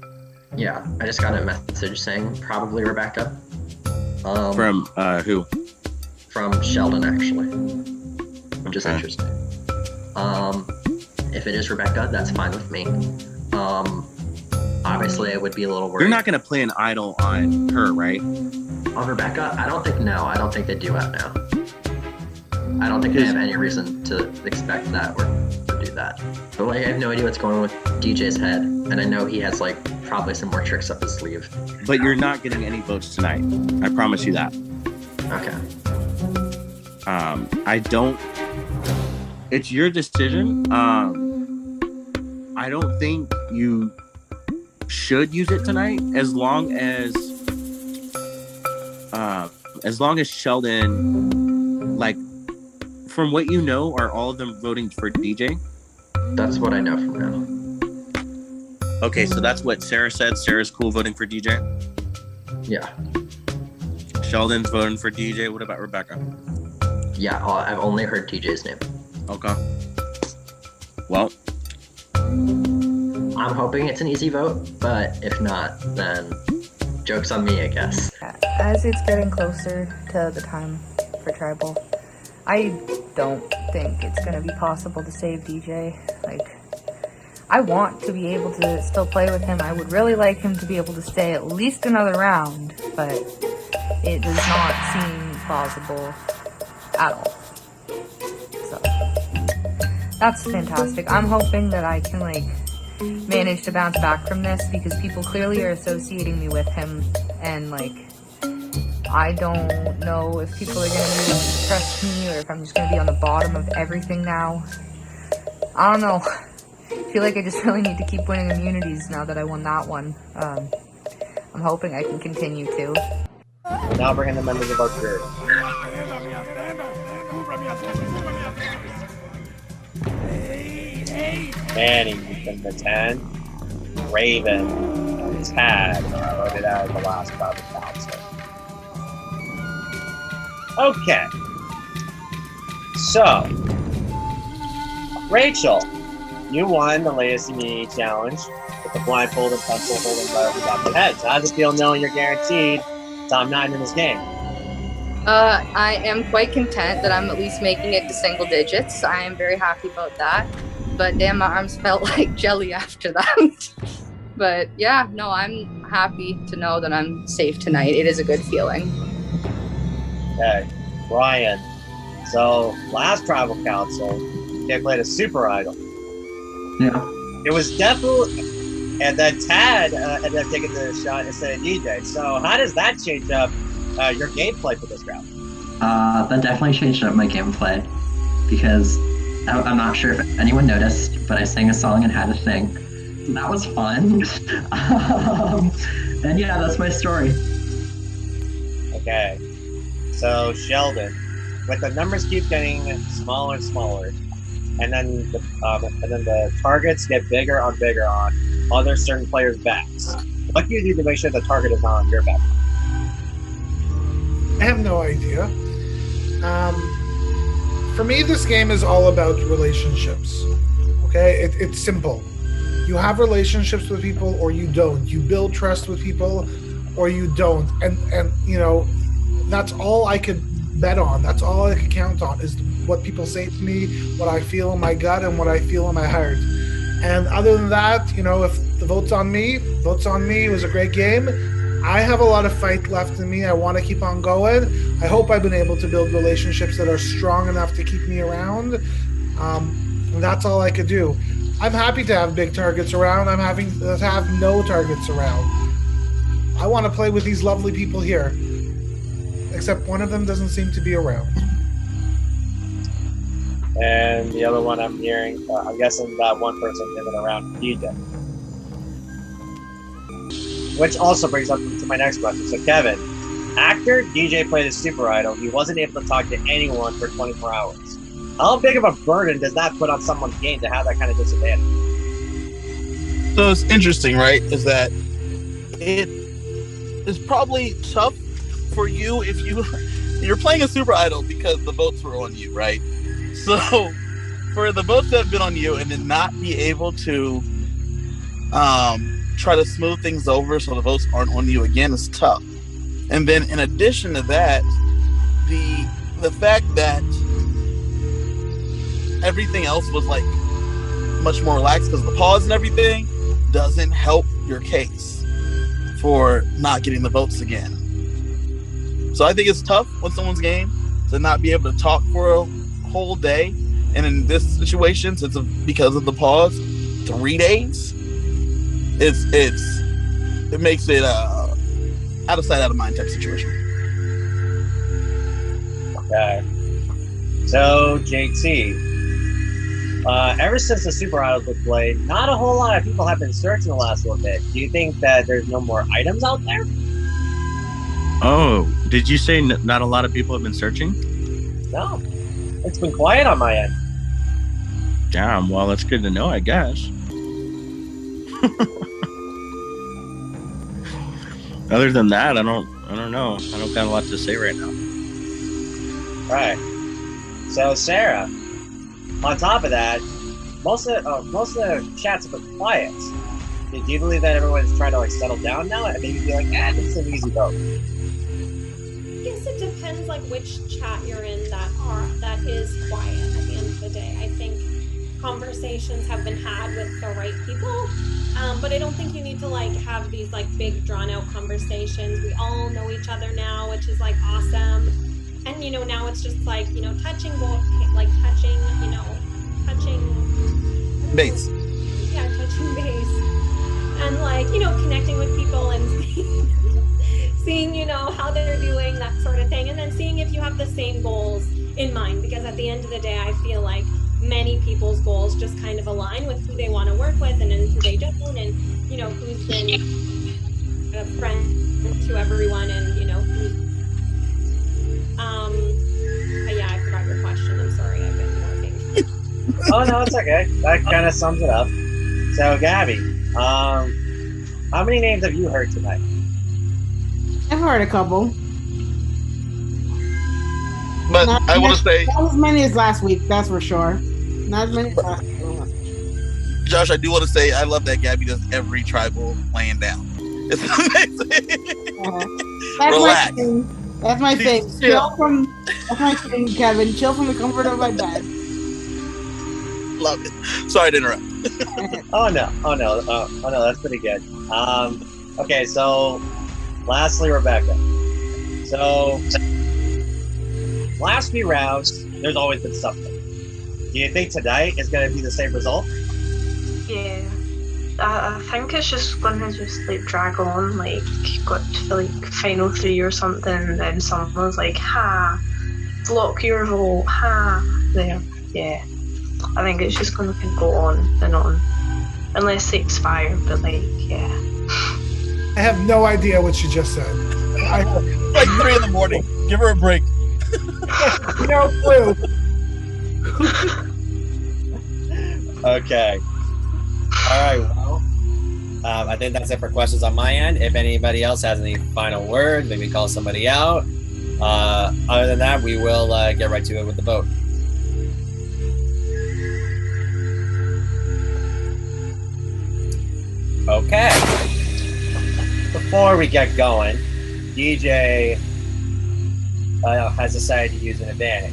Yeah, I just got a message saying probably Rebecca. From who? From Sheldon, actually. Which is interesting. If it is Rebecca, that's fine with me. Obviously, I would be a little worried. You're not going to play an idol on her, right? On Rebecca? I don't think they do that now. I don't think they have any reason to expect that or do that. But like, I have no idea what's going on with DJ's head, and I know he has like probably some more tricks up his sleeve. But you're not getting any votes tonight. I promise you that. Okay. I don't. It's your decision. I don't think you should use it tonight, as long as Sheldon, like, from what you know, are all of them voting for DJ? That's what I know from now. Okay, so that's what Sarah said. Sarah's cool voting for DJ? Yeah. Sheldon's voting for DJ. What about Rebecca? Yeah, I've only heard DJ's name. Okay. Well, I'm hoping it's an easy vote, but if not, then joke's on me, I guess. As it's getting closer to the time for Tribal, I don't think it's going to be possible to save DJ. Like, I want to be able to still play with him. I would really like him to be able to stay at least another round, but it does not seem plausible at all. So, that's fantastic. I'm hoping that I can, like, manage to bounce back from this, because people clearly are associating me with him, and, like, I don't know if people are going to trust me or if I'm just going to be on the bottom of everything now. I don't know. I feel like I just really need to keep winning immunities now that I won that one. I'm hoping I can continue to. We'll now bring in the members of our crew. Manny from the 10, Raven, and Tad voted out of the last private council. Okay. So, Rachel, you won the latest immunity challenge with the blindfold and pencil holding by the head. So how does it feel knowing you're guaranteed top 9 in this game? I am quite content that I'm at least making it to single digits. I am very happy about that. But damn, my arms felt like jelly after that. But yeah, no, I'm happy to know that I'm safe tonight. It is a good feeling. Okay, Brian. So last tribal council, they played a super idol. Yeah. It was definitely, and then Tad ended up taking the shot instead of DJ. So how does that change up your gameplay for this round? That definitely changed up my gameplay, because I'm not sure if anyone noticed, but I sang a song and had a thing. That was fun. And yeah, that's my story. Okay. So Sheldon, with the numbers keep getting smaller and smaller, and then the targets get bigger on other certain players' backs. What do you do to make sure the target is not on your back? I have no idea. For me, this game is all about relationships. Okay, it's simple. You have relationships with people or you don't. You build trust with people or you don't. And you know, that's all I could bet on. That's all I could count on is what people say to me, what I feel in my gut, and what I feel in my heart. And other than that, you know, if the vote's on me, vote's on me. It was a great game. I have a lot of fight left in me. I want to keep on going. I hope I've been able to build relationships that are strong enough to keep me around. And that's all I could do. I'm happy to have big targets around. I'm having to have no targets around. I want to play with these lovely people here. Except one of them doesn't seem to be around. And the other one I'm hearing, I'm guessing that one person isn't around Deejay. Which also brings up to my next question. So Kevin, after Deejay played his Super Idol, he wasn't able to talk to anyone for 24 hours. How big of a burden does that put on someone's game to have that kind of disadvantage? So it's interesting, right? Is that it is probably tough for you if you're playing a Super Idol because the votes were on you, right? So for the votes that have been on you and then not be able to try to smooth things over so the votes aren't on you again is tough. And then in addition to that, the fact that everything else was like much more relaxed because of the pause and everything doesn't help your case for not getting the votes again. So I think it's tough when someone's game to not be able to talk for a whole day. And in this situation, since because of the pause, 3 days, it makes it out of sight, out of mind type situation. Okay. So JT, ever since the Super Idols was played, not a whole lot of people have been searching the last little bit. Do you think that there's no more items out there? Oh, did you say not a lot of people have been searching? No, it's been quiet on my end. Damn, well, that's good to know, I guess. Other than that, I don't know. I don't got a lot to say right now. Right. So Sarah, on top of that, most of the chats have been quiet. Do you believe that everyone's trying to like settle down now and maybe be like, it's an easy vote? I guess it depends like which chat you're in that is quiet at the end of the day. I think conversations have been had with the right people, but I don't think you need to like have these like big drawn out conversations. We all know each other now, which is like awesome. And you know, now it's just like, you know, touching base. Yeah, touching base. And like, you know, connecting with people and seeing, you know, how they're doing, that sort of thing. And then seeing if you have the same goals in mind. Because at the end of the day, I feel like many people's goals just kind of align with who they want to work with and then who they don't, and, you know, who's been a friend to everyone and, you know, who's yeah, I forgot your question. I'm sorry, I've been working. Oh no, it's okay. That kind of sums it up. So Gabby, how many names have you heard tonight? I've heard a couple. But I want to say, not as many as last week, that's for sure. Not as many as last week. Josh, I do want to say I love that Gabby does every tribal laying down. It's amazing. That's Relax. my thing. That's my thing. That's my thing, Kevin. Chill from the comfort of my bed. Love it. Sorry to interrupt. Oh no, that's pretty good. Okay, so lastly, Rebecca. So last few rounds, there's always been something. Do you think tonight is going to be the same result? Yeah. I think it's just gonna just like drag on, like got to like final 3 or something, and then someone's like, "Ha, block your vote, ha." There, yeah. I think it's just gonna go on and on, unless they expire. But like, yeah. I have no idea what she just said. It's like 3 in the morning. Give her a break. No clue. Okay. All right. Well, I think that's it for questions on my end. If anybody else has any final words, maybe call somebody out. Other than that, we will get right to it with the vote. before we get going, DJ has decided to use an advantage.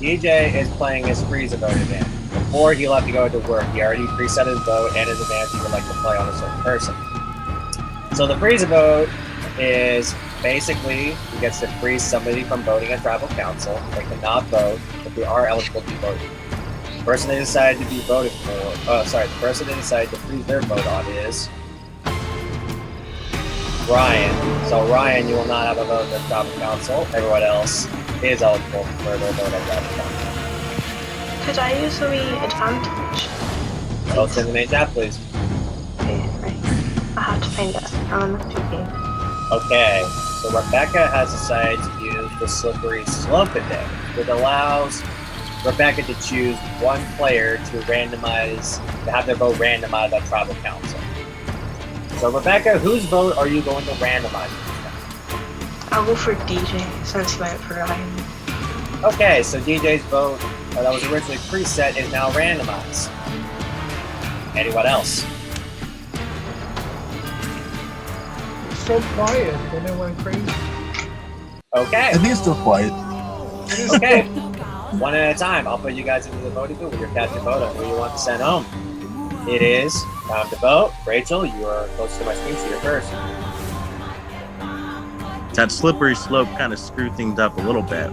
DJ is playing his freeze vote advantage. Before he left to go to work, he already preset his vote and his advantage he would like to play on a certain person. So the freeze vote is basically he gets to freeze somebody from voting at tribal council. They cannot vote, but they are eligible to be voted. The person they decided to be voted for, the person they decided to freeze their vote on is Ryan. So Ryan, you will not have a vote at tribal council. Everyone else is eligible for their vote at tribal council. Could I use a wee advantage? Votes in the main chat, please. Okay, right. I have to find it. I'm not too game. Okay, so Rebecca has decided to use the slippery slope advantage, which allows Rebecca to choose one player to have their vote randomized at tribal council. So Rebecca, whose vote are you going to randomize? I'll go for DJ since he went for Ryan. Okay, so DJ's vote that was originally preset is now randomized. Anyone else? It's so quiet, and it went crazy. Okay. I think it's still quiet. Okay. One at a time. I'll put you guys into the voting booth with your captain vote on who you want to send home. It is time to vote. Rachel, you are close to my screen, so you're first. That slippery slope kind of screwed things up a little bit.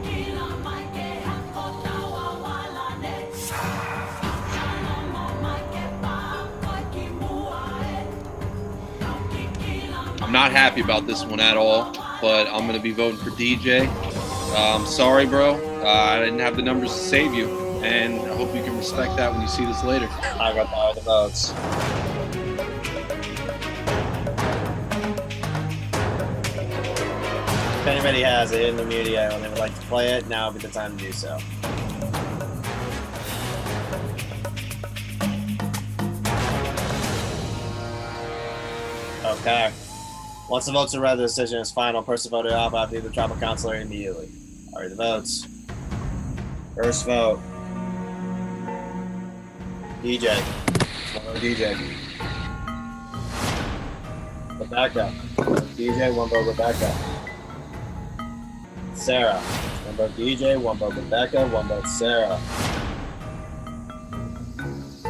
I'm not happy about this one at all, but I'm going to be voting for DJ. Sorry, bro. I didn't have the numbers to save you, and I hope you can respect that when you see this later. I got all the votes. If anybody has it in the media and they would like to play it, now would be the time to do so. Okay. Once the votes are read, the decision is final. Person voted off after the tribal councilor immediately. All right, the votes. First vote. DJ. One vote DJ. Rebecca. DJ, one vote Rebecca. Sarah. One vote DJ, one vote Rebecca, one vote Sarah.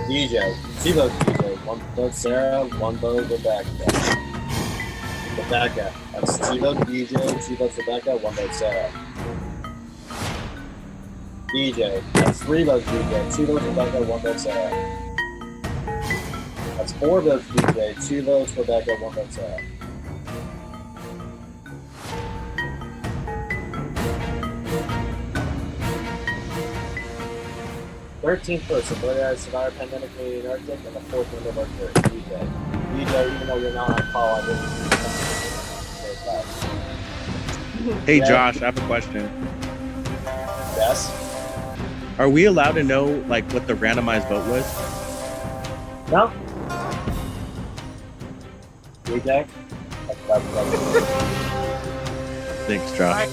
DJ. Two votes DJ, one vote Sarah, one vote Rebecca. Rebecca. That's two votes DJ, two votes Rebecca, one vote Sarah. DJ. That's three votes DJ, two votes Rebecca, one vote Sarah. That's four votes DJ, two votes Rebecca, one vote Sarah. Thirteenth person, voted as survivor pandemic in Arctic, and the fourth member of our church, DJ. DJ, even though you're not on call, I didn't. Hey, Josh, I have a question. Yes? Are we allowed to know, like, what the randomized vote was? No. DJ? Thanks, Josh.